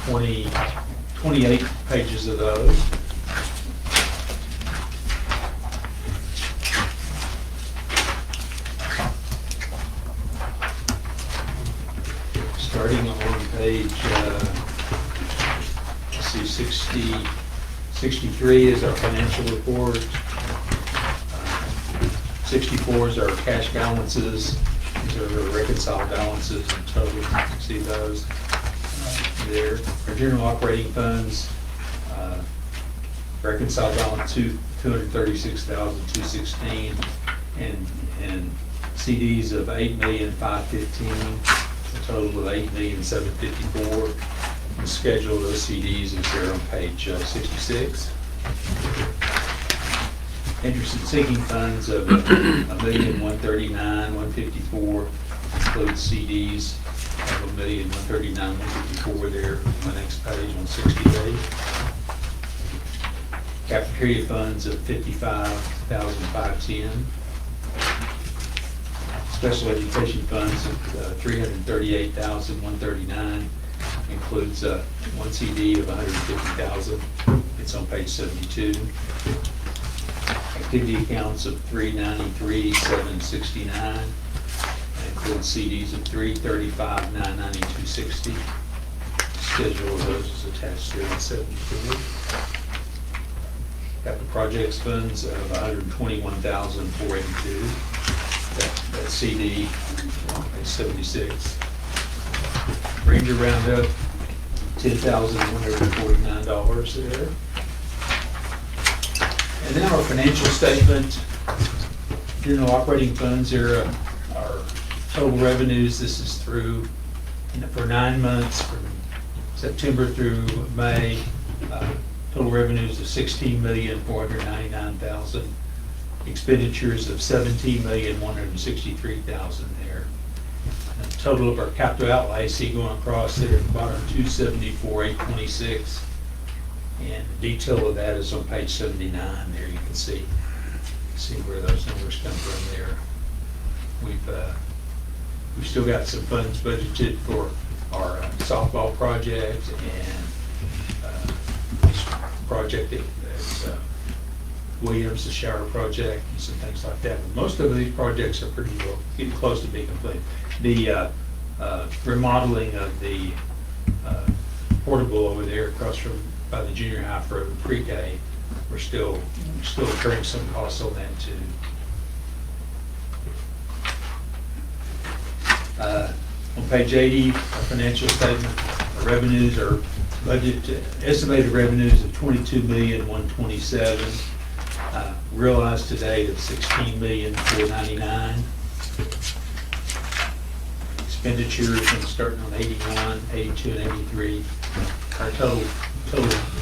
28 pages of those. Starting on page, let's see, 63 is our financial report. 64 is our cash balances. These are the reconciled balances in total. You can see those there. Our general operating funds, reconciled balance $236,216, and CDs of $8,515,000, a total of $8,754,000. The schedule of those CDs is there on page 66. Interest and sinking funds of $1,139,154 includes CDs of $1,139,154 there on the next page on 68. Cafeteria funds of $55,510. Special education funds of $338,139 includes one CD of $150,000. It's on page 72. Activity accounts of $393,769. That includes CDs of $335,992.60. Schedule of those is attached there in 73. Capital projects funds of $121,482. That that CD, page 76. Ranger Roundup, $10,149 there. And then our financial statement, general operating funds, there are our total revenues. This is through, for 9 months, from September through May. Total revenues of $16,499,000. Expenditures of $17,163,000 there. And the total of our capital outlay, see going across there at the bottom, $274,826. And the detail of that is on page 79 there. You can see where those numbers come from there. We've still got some funds budgeted for our softball project and this project that's Williams, the shower project, and some things like that. But most of these projects are pretty well getting close to being complete. The remodeling of the portable over there across from by the junior high for pre-K, we're still incurring some costs on that too. On page 80, our financial statement, our revenues are estimated revenues of $22,127,000. Realized today of $16,499,000. Expenditures starting on 81, 82, and 83. Our total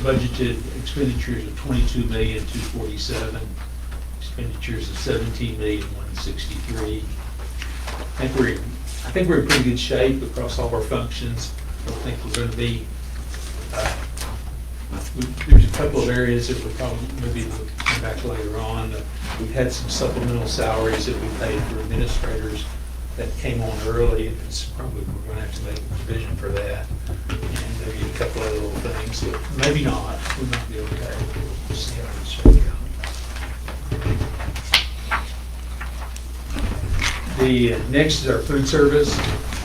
budgeted expenditures of $22,247,000. Expenditures of $17,163,000. I think we're in pretty good shape across all our functions. I don't think we're going to be. There's a couple of areas that we'll probably maybe come back later on. We've had some supplemental salaries that we paid for administrators that came on early. It's probably we're going to have to make a provision for that. And maybe a couple of little things that maybe not. We might be okay. We'll see how this shakes out. The next is our food service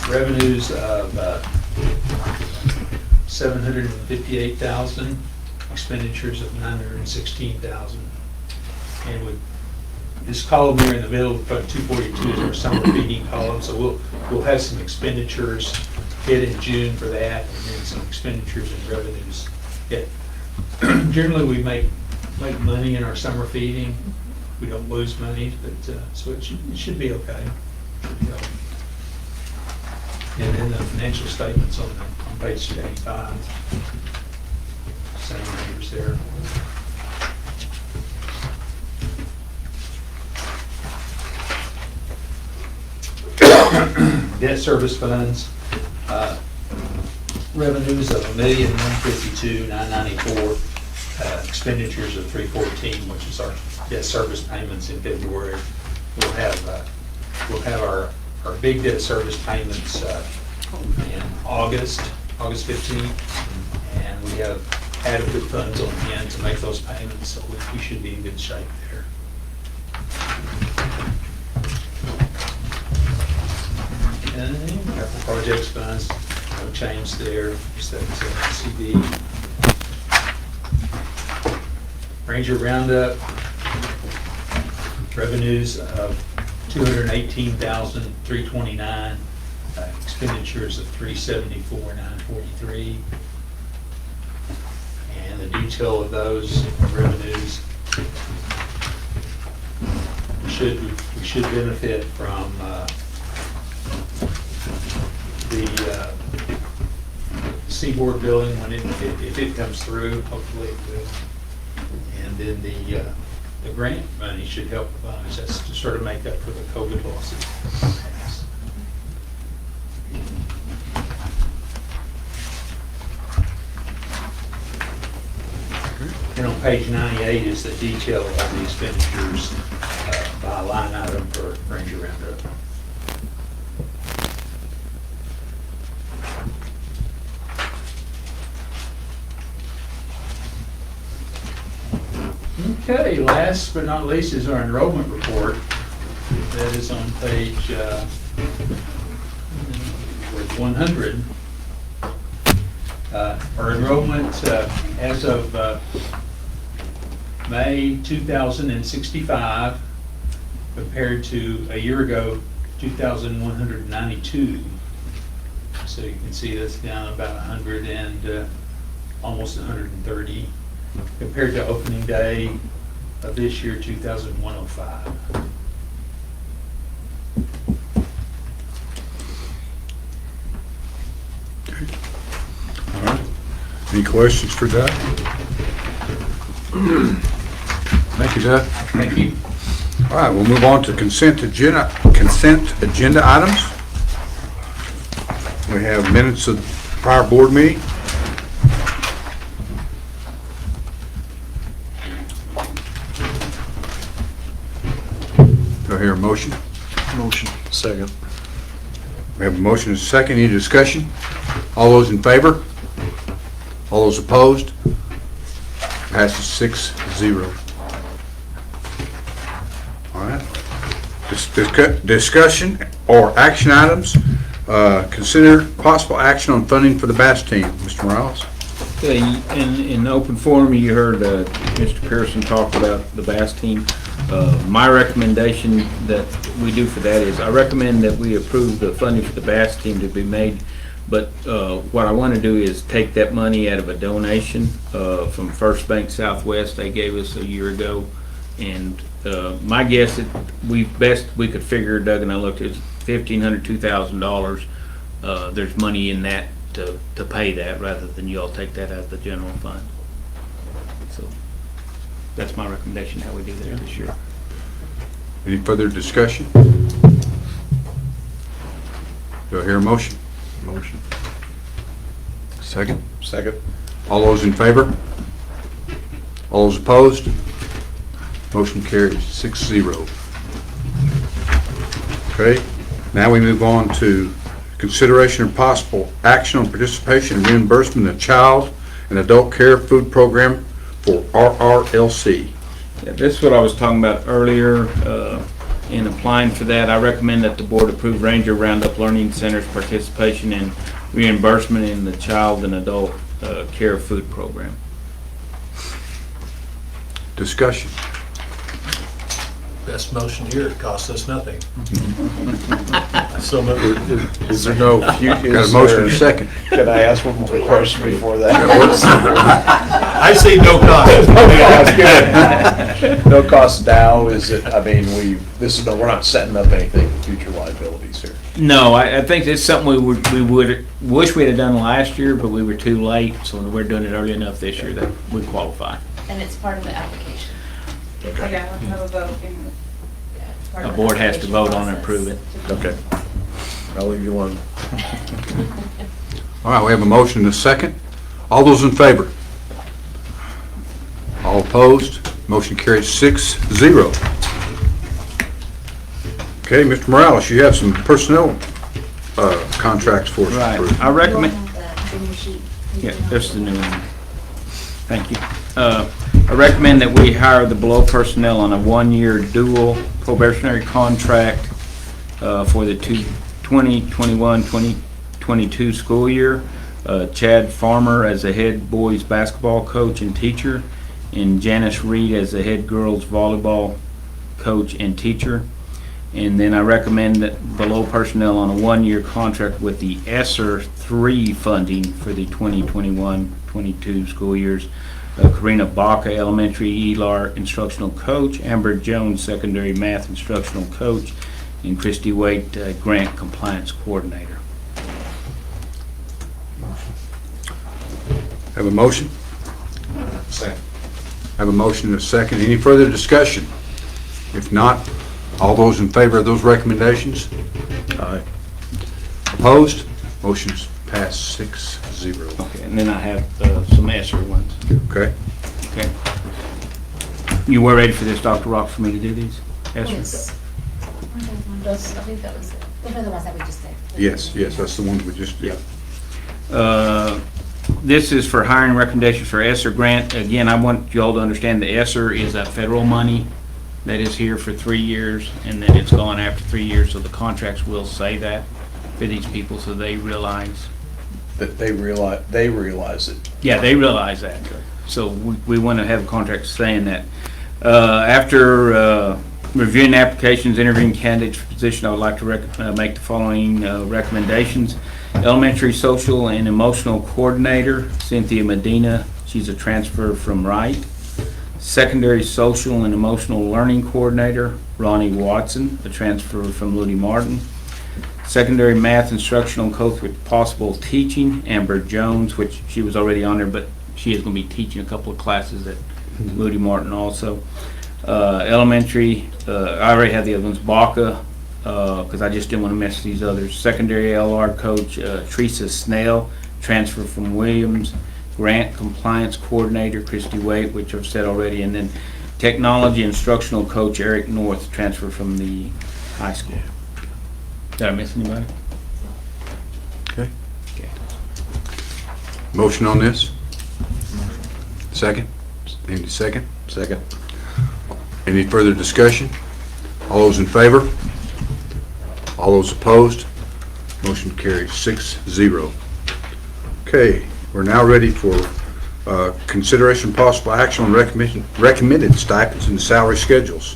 revenues of $758,000, expenditures of $916,000. And with this column here in the middle, about 242 is our summer feeding column, so we'll have some expenditures hit in June for that, and then some expenditures and revenues hit. Generally, we make money in our summer feeding. We don't lose money, but so it should be okay. And then the financial statements on page 85. Same numbers there. Debt service funds, revenues of $1,152,994, expenditures of $314, which is our debt service payments in February. We'll have our big debt service payments in August 15th, and we have adequate funds on hand to make those payments, so we should be in good shape there. And capital projects funds, no change there, just that CD. Ranger Roundup, revenues of $218,329, expenditures of $374,943. And the detail of those revenues, we should benefit from the Seaboard building when if it comes through, hopefully it will. And then the grant money should help us. That's to sort of make up for the COVID losses. And on page 98 is the detail of the expenditures by line item for Ranger Roundup. Okay, last but not least is our enrollment report. That is on page 100. Our enrollment as of May 2065 compared to a year ago, 2,192. So you can see that's down about 100 and almost 130 compared to opening day of this year, 2,105. All right. Any questions for Doug? Thank you, Doug. Thank you. All right, we'll move on to consent agenda items. We have minutes of prior board meeting. Do I hear a motion? Motion. Second. We have a motion and a second. Any discussion? All those in favor? All those opposed? Passes 6-0. All right. Discussion or action items. Consider possible action on funding for the bass team. Mr. Morales? Okay, in open forum, you heard Mr. Pearson talk about the bass team. My recommendation that we do for that is I recommend that we approve the funding for the bass team to be made. But what I want to do is take that money out of a donation from First Bank Southwest they gave us a year ago. And my guess that we could figure, Doug and I looked, is $1,500, $2,000. There's money in that to pay that rather than you all take that out of the general fund. So that's my recommendation how we do that this year. Any further discussion? Do I hear a motion? Motion. Second? Second. All those in favor? All those opposed? Motion carries 6-0. Okay, now we move on to consideration of possible action on participation and reimbursement of child and adult care food program for RRLC. Yeah, this is what I was talking about earlier. In applying for that, I recommend that the board approve Ranger Roundup Learning Center's participation in reimbursement in the child and adult care food program. Discussion. Best motion here, it costs us nothing. So moved. Is there no? Got a motion and a second. Can I ask one more question before that? I see no cost. No cost now, is it, I mean, we're not setting up anything for future liabilities here. No, I think it's something we would wish we had done last year, but we were too late, so we're doing it early enough this year that we qualify. And it's part of the application. Okay. Yeah, let's have a vote. A board has to vote on and approve it. Okay. I'll leave you alone. All right, we have a motion and a second. All those in favor? All opposed? Motion carries 6-0. Okay, Mr. Morales, you have some personnel contracts for us. to Right, approve. I recommend, The new sheet. yeah, this is the new one. Thank you. I recommend that we hire the below personnel on a one-year dual probationary contract for the 2021-2022 school year. Chad Farmer as the head boys basketball coach and teacher, and Janice Reed as the head girls volleyball coach and teacher. And then I recommend that below personnel on a one-year contract with the ESSER 3 funding for the 2021-22 school years. Karina Baca, elementary ELAR instructional coach, Amber Jones, secondary math instructional coach, and Christy Waite, grant compliance coordinator. Have a motion? Second. Have a motion and a second. Any further discussion? If not, all those in favor of those recommendations? Aye. Opposed? Motion's passed 6-0. Okay, and then I have some ESSER ones. Okay. Okay. You were ready for this, Dr. Rock, for me to do these? ESSER? Yes. Those, I think that was it. Those are the ones that we just did. Yes, that's the ones we just did. This is for hiring recommendations for ESSER grant. Again, I want you all to understand the ESSER is a federal money that is here for 3 years, and then it's gone after 3 years, so the contracts will say that for these people, so they realize. That they realize it. Yeah, they realize that. So we want to have a contract saying that. After Reviewing applications, interviewing candidates for position, I would like to make the following recommendations. Elementary Social and Emotional Coordinator, Cynthia Medina, she's a transfer from Wright. Secondary Social and Emotional Learning Coordinator, Ronnie Watson, a transfer from Moody Martin. Secondary Math Instructional Coach with Possible Teaching, Amber Jones, which she was already on there, but she is going to be teaching a couple of classes at Moody Martin also. Elementary, I already had the other ones, Baca, because I just didn't want to mess these others. Secondary LR Coach Teresa Snell, transfer from Williams. Grant Compliance Coordinator Christy Waite, which I've said already, and then Technology Instructional Coach Eric North, transfer from the high school. Did I miss anybody? Okay. Motion on this? Second? Any second? Second. Any further discussion? All those in favor? All those opposed? Motion carries 6-0. Okay, we're now ready for consideration possible action on recommended stipends and salary schedules.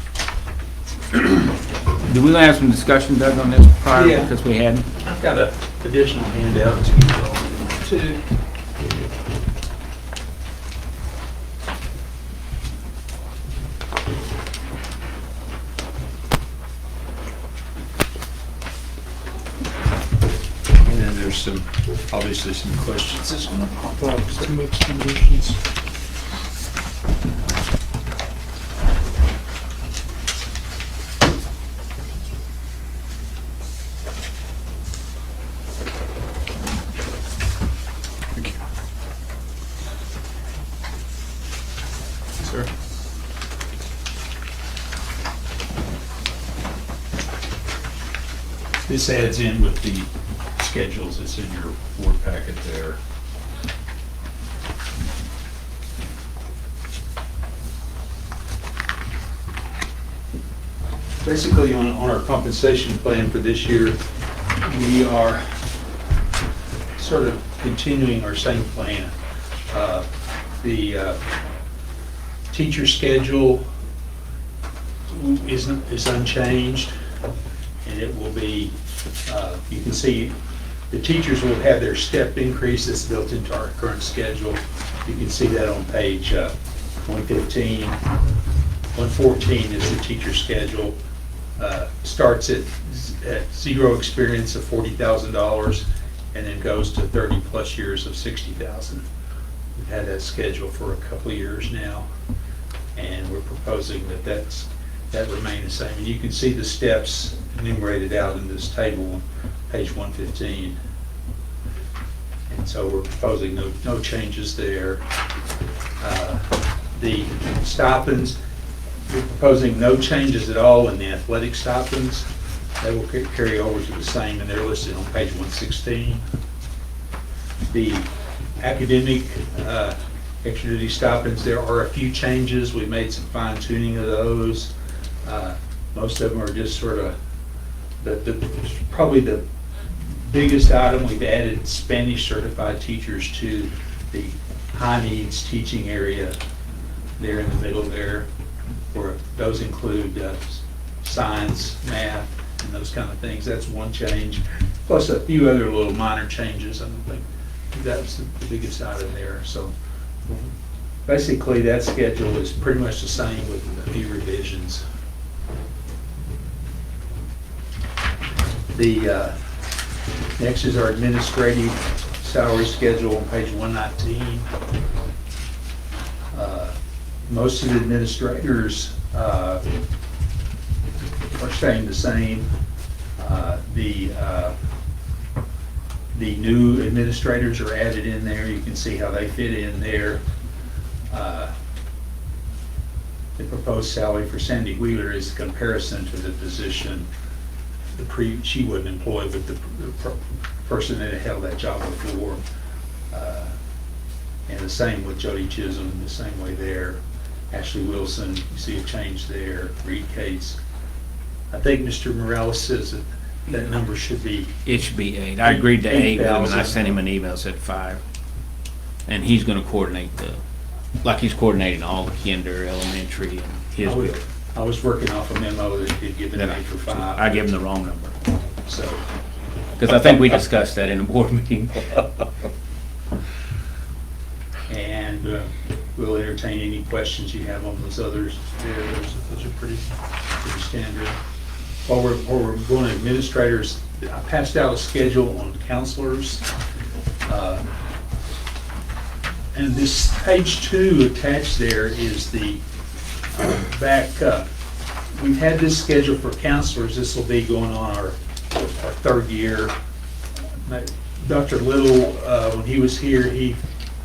Do we have some discussion, Doug, on this prior, Yeah. because we hadn't? I've got an additional handout to give you all too. And then there's some, obviously some questions that's going to pop up, some mixed conditions. Sir. This adds in with the schedules that's in your board packet there. Basically, on our compensation plan for this year, we are sort of continuing our same plan. The teacher schedule is unchanged, and it will be, you can see, the teachers will have their step increase that's built into our current schedule. You can see that on page 115. 114 is the teacher schedule. Starts at zero experience of $40,000 and then goes to 30 plus years of $60,000. We've had that schedule for a couple of years now, and we're proposing that remain the same. And you can see the steps enumerated out in this table on page 115. And so we're proposing no changes there. The stipends, we're proposing no changes at all in the athletic stipends. They will carry over to the same, and they're listed on page 116. The academic extra duty stipends, there are a few changes. We made some fine tuning of those. Most of them are just sort of, probably the biggest item, we've added Spanish certified teachers to the high needs teaching area there in the middle there, where those include science, math, and those kind of things. That's one change, plus a few other little minor changes. I don't think that's the biggest item there. So basically that schedule is pretty much the same with a few revisions. The next is our administrative salary schedule on page 119. Most of the administrators are staying the same. The new administrators are added in there. You can see how they fit in there. The proposed salary for Sandy Wheeler is a comparison to the position she wasn't employed, but the person that had held that job before. And the same with Jody Chisholm, the same way there. Ashley Wilson, you see a change there. Reed Cates. I think Mr. Morales says that number should be. It should be 8. I agreed to 8 with him, and I 8,000. sent him an email that said 5. And he's gonna coordinate like he's coordinating all the kinder, elementary, and his. I was working off a memo that he'd given me for 5. I gave him the wrong number. So, because I think we discussed that in the board meeting. And we'll entertain any questions you have on those others there. Those are pretty standard. While we're going to administrators, I passed out a schedule on counselors. And this page 2 attached there is the backup. We've had this schedule for counselors. This will be going on our 3rd year. Dr. Little, when he was here,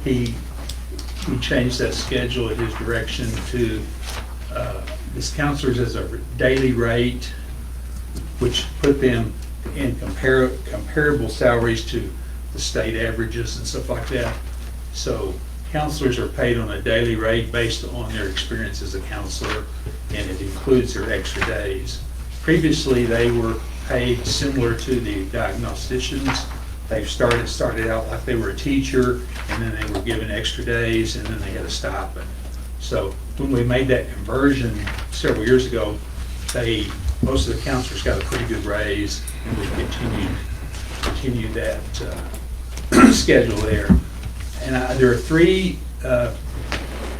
we changed that schedule at his direction to this counselors as a daily rate, which put them in comparable salaries to the state averages and stuff like that. So counselors are paid on a daily rate based on their experience as a counselor, and it includes their extra days. Previously, they were paid similar to the diagnosticians. They started out like they were a teacher, and then they were given extra days, and then they had a stipend. So when we made that conversion several years ago, most of the counselors got a pretty good raise, and we continued that schedule there. And there are 3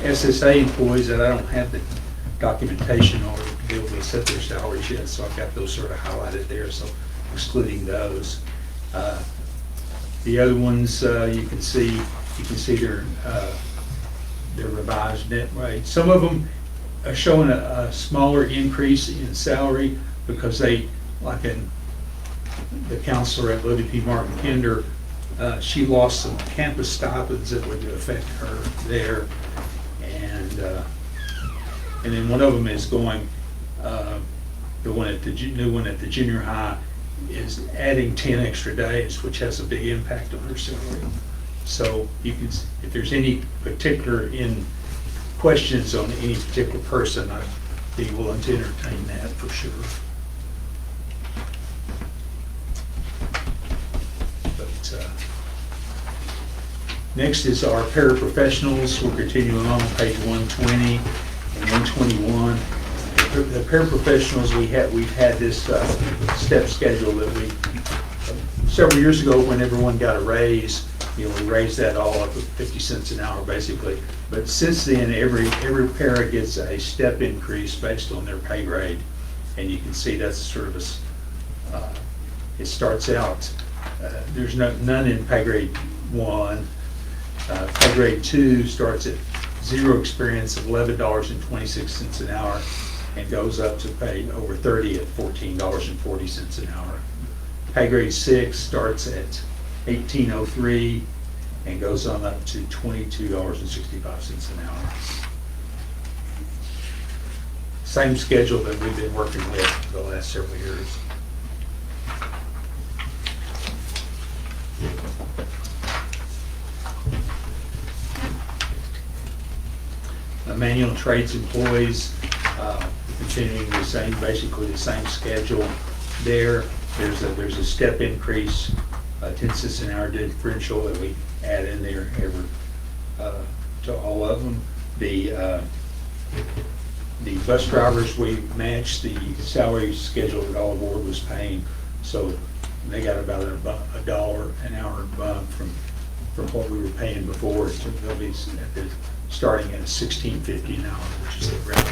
SSA employees that I don't have the documentation or be able to set their salaries yet, so I've got those sort of highlighted there, so excluding those. The other ones you can see their revised net rate. Some of them are showing a smaller increase in salary because they, like in the counselor at Libby P. Martin Kinder, she lost some campus stipends that would affect her there, and then one of them is going, the one at the new one at the junior high is adding 10 extra days, which has a big impact on her salary. So you can, if there's any particular questions on any particular person, I'd be willing to entertain that for sure. Next is our paraprofessionals. We're continuing on page 120 and 121. The paraprofessionals, we've had this step schedule that several years ago when everyone got a raise, we raised that all up at 50 cents an hour basically. But since then, every para gets a step increase based on their pay grade. And you can see that's sort of it starts out, there's none in pay grade 1. Pay grade 2 starts at 0 experience of $11.26 an hour and goes up to pay over 30 at $14.40 an hour. Pay grade 6 starts at $18.03 and goes on up to $22.65 an hour. Same schedule that we've been working with for the last several years. Manual trades employees, continuing basically the same schedule there. There's a step increase, 10 cents an hour differential that we add in there to all of them. The bus drivers, we matched the salary schedule that all board was paying, so they got about $1 an hour bump from what we were paying before. So they'll be starting at $16.50 an hour, which is the round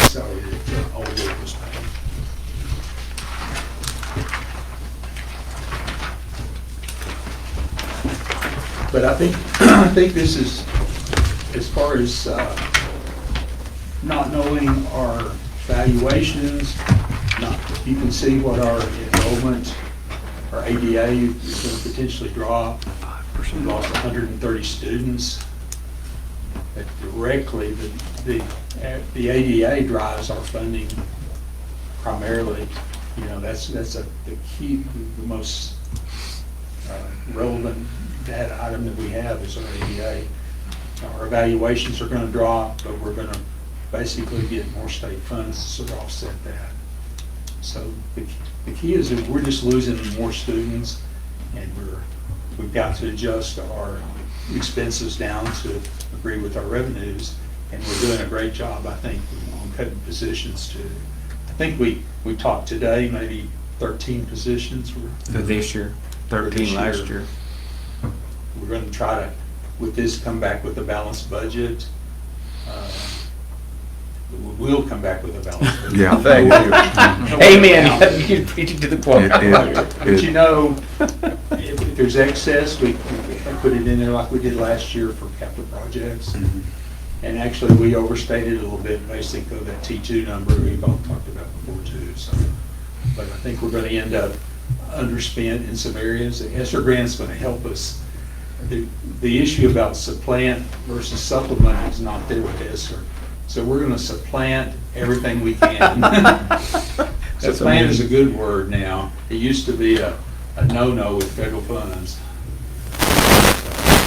salary that all board was paying. But I think this is, as far as not knowing our valuations, you can see what our enrollment, our ADA is going to potentially drop. We lost 130 students. That directly, the ADA drives our funding primarily. That's the key, the most relevant data item that we have is our ADA. Our evaluations are going to drop, but we're going to basically get more state funds to sort of offset that. So the key is that we're just losing more students, and we've got to adjust our expenses down to agree with our revenues. and we're doing a great job, I think, on cutting positions too. I think we talked today, maybe 13 positions were. For this year, For this 13 last year. We're going to try to, with this, come back with a balanced budget. We will come back with a balanced budget. Yeah, thank you. Amen. You're preaching to the choir. But you know, if there's excess, we put it in there like we did last year for capital projects. And actually, we overstated a little bit, basically, that T2 number we've all talked about before too. So, but I think we're going to end up underspent in some areas. The ESSER grant's going to help us. The issue about supplant versus supplement is not there with ESSER. So we're going to supplant everything we can. Supplant is a good word now. It used to be a no-no with federal funds.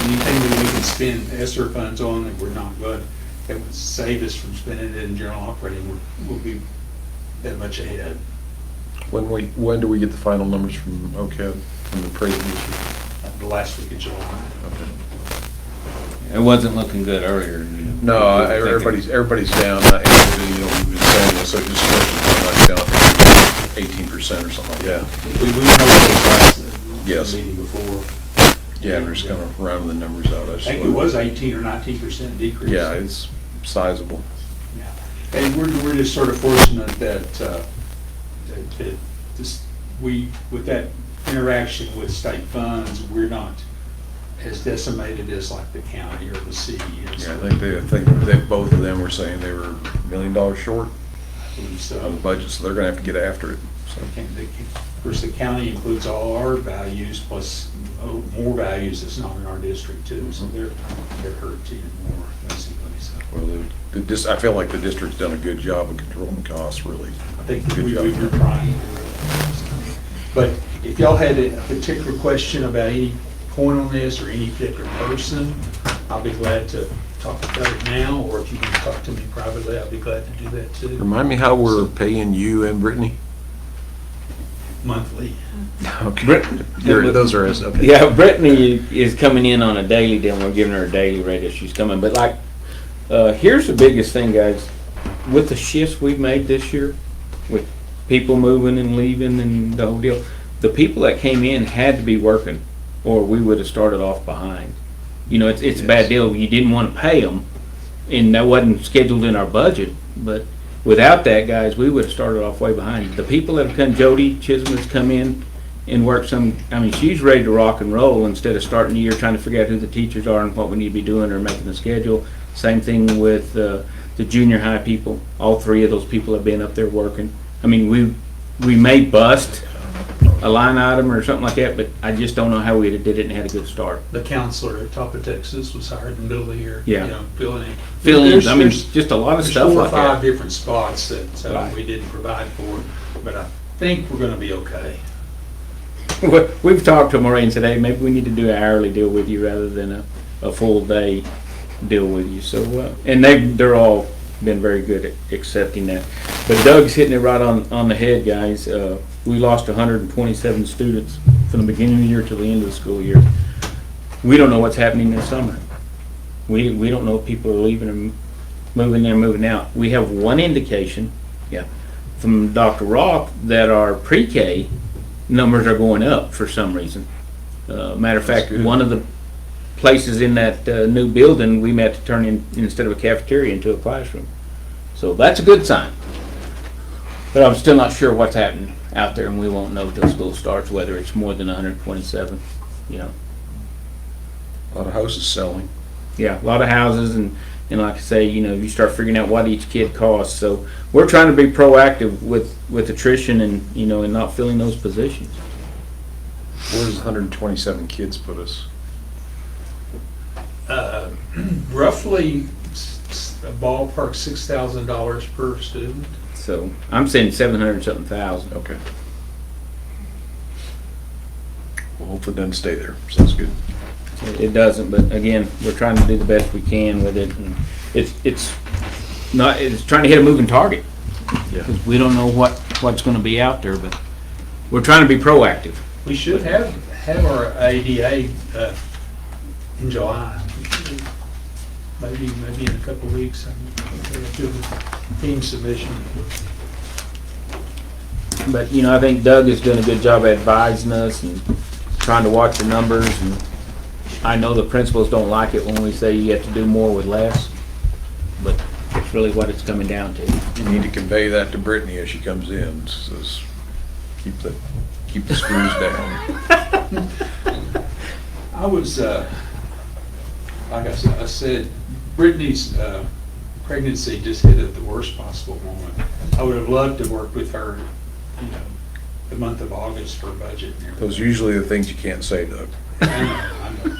Anything that we can spend ESSER funds on that we're not good, that would save us from spending it in general operating, we'll be that much ahead. When do we get the final numbers from OCAD, from the appraisal? The last week of July. It wasn't looking good earlier. No, everybody's down, you know, we've been saying this, so just down 18% or something like that. We know the Yes. meeting before. Yeah, we're just kind of rounding the numbers out. I think it was 18 or 19% decrease. Yeah, it's sizable. Yeah. And we're just sort of fortunate that with that interaction with state funds, we're not as decimated as like the county or the city is. Yeah, I think they both of them were saying they were $1 million short I believe so. on the budget, so they're gonna have to get after it. So, Of course, the county includes all our values plus more values that's not in our district too, so they're hurt even more, basically, so. well, I feel like the district's done a good job of controlling costs, really. I think Good we're job. trying. But if y'all had a particular question about any point on this or any particular person, I'll be glad to talk about it now, or if you can talk to me privately, I'll be glad to do that too. Remind me how we're paying you and Brittany? Monthly. Okay. Those are, okay. Yeah, Brittany is coming in on a daily deal, and we're giving her a daily rate as she's coming. But like, here's the biggest thing, guys. With the shifts we've made this year, with people moving and leaving and the whole deal, the people that came in had to be working, or we would have started off behind. You know, it's a bad deal. You didn't want to pay them, and that wasn't scheduled in our budget. But without that, guys, we would have started off way behind. The people that have come, Jody Chisholm has come in and worked some, I mean, she's ready to rock and roll instead of starting the year trying to figure out who the teachers are and what we need to be doing or making the schedule. Same thing with the junior high people. All three of those people have been up there working. I mean, we may bust a line item or something like that, but I just don't know how we did it and had a good start. The counselor at Top of Texas was hired in the middle of the year. Yeah. You know, filling in. Fill-ins, I mean, just a lot of stuff There's 4 or like 5 that. different spots that Right. we didn't provide for, but I think we're gonna be okay. We've talked to Maureen and said, hey, maybe we need to do an hourly deal with you rather than a full day deal with you. So, and they're all been very good at accepting that. But Doug's hitting it right on the head, guys. We lost 127 students from the beginning of the year to the end of the school year. We don't know what's happening this summer. We don't know if people are leaving and moving in, moving out. We have one indication, from Dr. Rock that our pre-K numbers are going up for some reason. Matter of fact, one of the places in that new building, we had to turn in, instead of a cafeteria, into a classroom. So that's a good sign. But I'm still not sure what's happening out there, and we won't know till school starts whether it's more than 127, you know. A lot of houses selling. Yeah, a lot of houses, and like I say, you know, you start figuring out what each kid costs. So we're trying to be proactive with attrition and, you know, and not filling those positions. Where does 127 kids put us? Roughly a ballpark $6,000 per student. So I'm saying 700-something thousand. Okay. Well, hopefully it doesn't stay there. Sounds good. It doesn't, but again, we're trying to do the best we can with it, and it's trying to hit a moving target. Yeah. Because we don't know what's going to be out there, but we're trying to be proactive. We should have our ADA in July. maybe in a couple of weeks, and do the team submission. But, you know, I think Doug is doing a good job advising us and trying to watch the numbers, and I know the principals don't like it when we say you have to do more with less, but it's really what it's coming down to. You need to convey that to Brittany as she comes in, says, keep the screws down. I was, like I said, Brittany's pregnancy just hit at the worst possible moment. I would have loved to work with her, you know, the month of August for budget and everything. Those are usually the things you can't say, Doug. I know.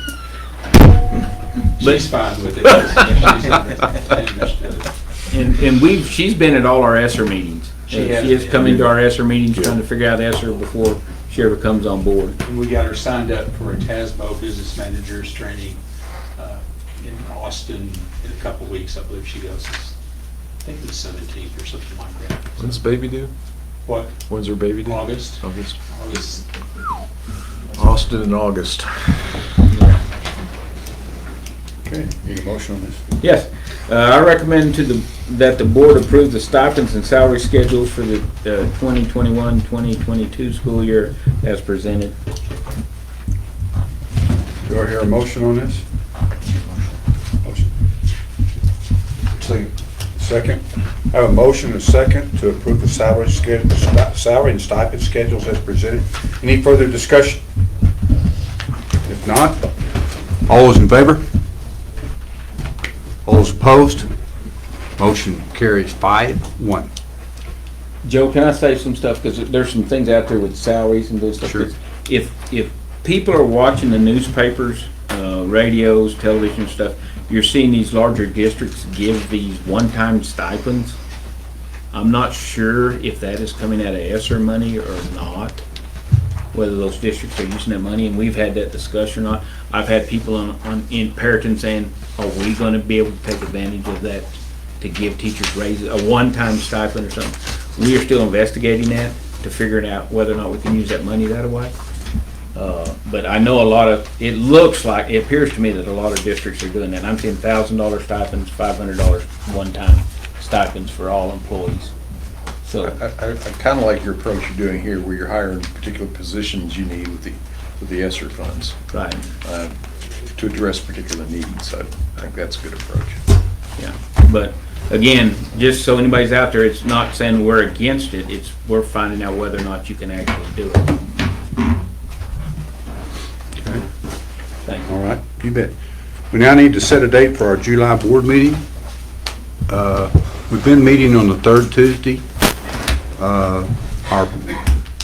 She's fine with it. She's understood. And she's been at all our ESSER meetings. She She has come into our ESSER meetings trying to figure out ESSER before she ever comes on board. And we got her signed up for a TASBO business managers training in Austin in a couple of weeks. I believe she goes, I think it's 17th or something like that. When's the baby due? What? When's her baby due? August. August. August. Austin in August. Okay, need a motion on this? Yes, I recommend that the board approve the stipends and salary schedules for the 2021-2022 school year as presented. Do I hear a motion on this? Motion. Second. I have a motion and a second to approve the salary and stipend schedules as presented. Any further discussion? If not, all those in favor? All those opposed? Motion carries 5-1. Joe, can I say some stuff, because there's some things out there with salaries and those stuff. Sure. If people are watching the newspapers, radios, television stuff, you're seeing these larger districts give these one-time stipends. I'm not sure if that is coming out of ESSER money or not, whether those districts are using that money, and we've had that discussion on. I've had people in Perryton saying, are we gonna be able to take advantage of that to give teachers raises, a one-time stipend or something? We are still investigating that to figure it out whether or not we can use that money that way. But I know it looks like, it appears to me that a lot of districts are doing that. I'm seeing $1,000 stipends, $500 one-time stipends for all employees. So I kind of like your approach you're doing here, where you're hiring particular positions you need with the ESSER funds. Right. To address particular needs. I think that's a good approach. Yeah, but again, just so anybody's out there, it's not saying we're against it, we're finding out whether or not you can actually do it. Okay. Thank you. All right, you bet. We now need to set a date for our July board meeting. We've been meeting on the third Tuesday. Our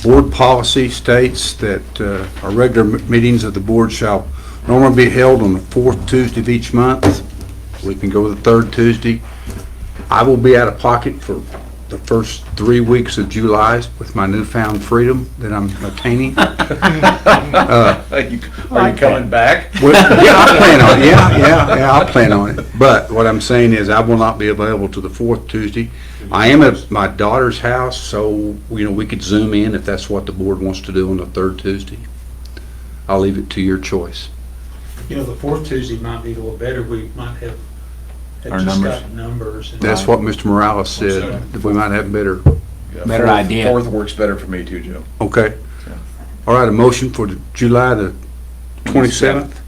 board policy states that our regular meetings of the board shall normally be held on the fourth Tuesday of each month. We can go the third Tuesday. I will be out of pocket for the first 3 weeks of July with my newfound freedom that I'm attaining. Are you coming back? Well, yeah, I'll plan on it. Yeah, I'll plan on it. But what I'm saying is I will not be available to the fourth Tuesday. I am at my daughter's house, so, we could Zoom in if that's what the board wants to do on the third Tuesday. I'll leave it to your choice. The fourth Tuesday might be a little better. We might have Our just numbers. got numbers. And That's what Mr. Morales said, that we might have better. Better idea. Fourth works better for me too, Joe. Okay. All right, a motion for July the 27th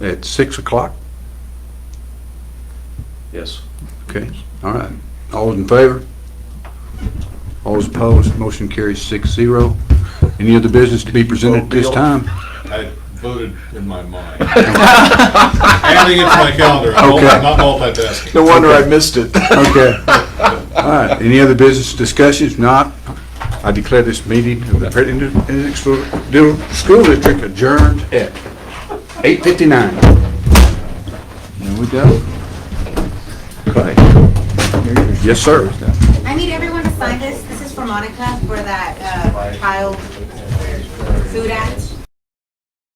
at 6 o'clock. Yes. Okay, all right. All those in favor? All those opposed? Motion carries 6-0. Any other business to be presented at this time? I voted in my mind. Adding it to my calendar, Okay. not multitasking. No wonder I missed it. Okay. All right, any other business discussions? Not, I declare this meeting of the Perryton Independent School District adjourned at 8:59. There we go. Yes, sir. I need everyone to sign this. This is for Monica for that child food act.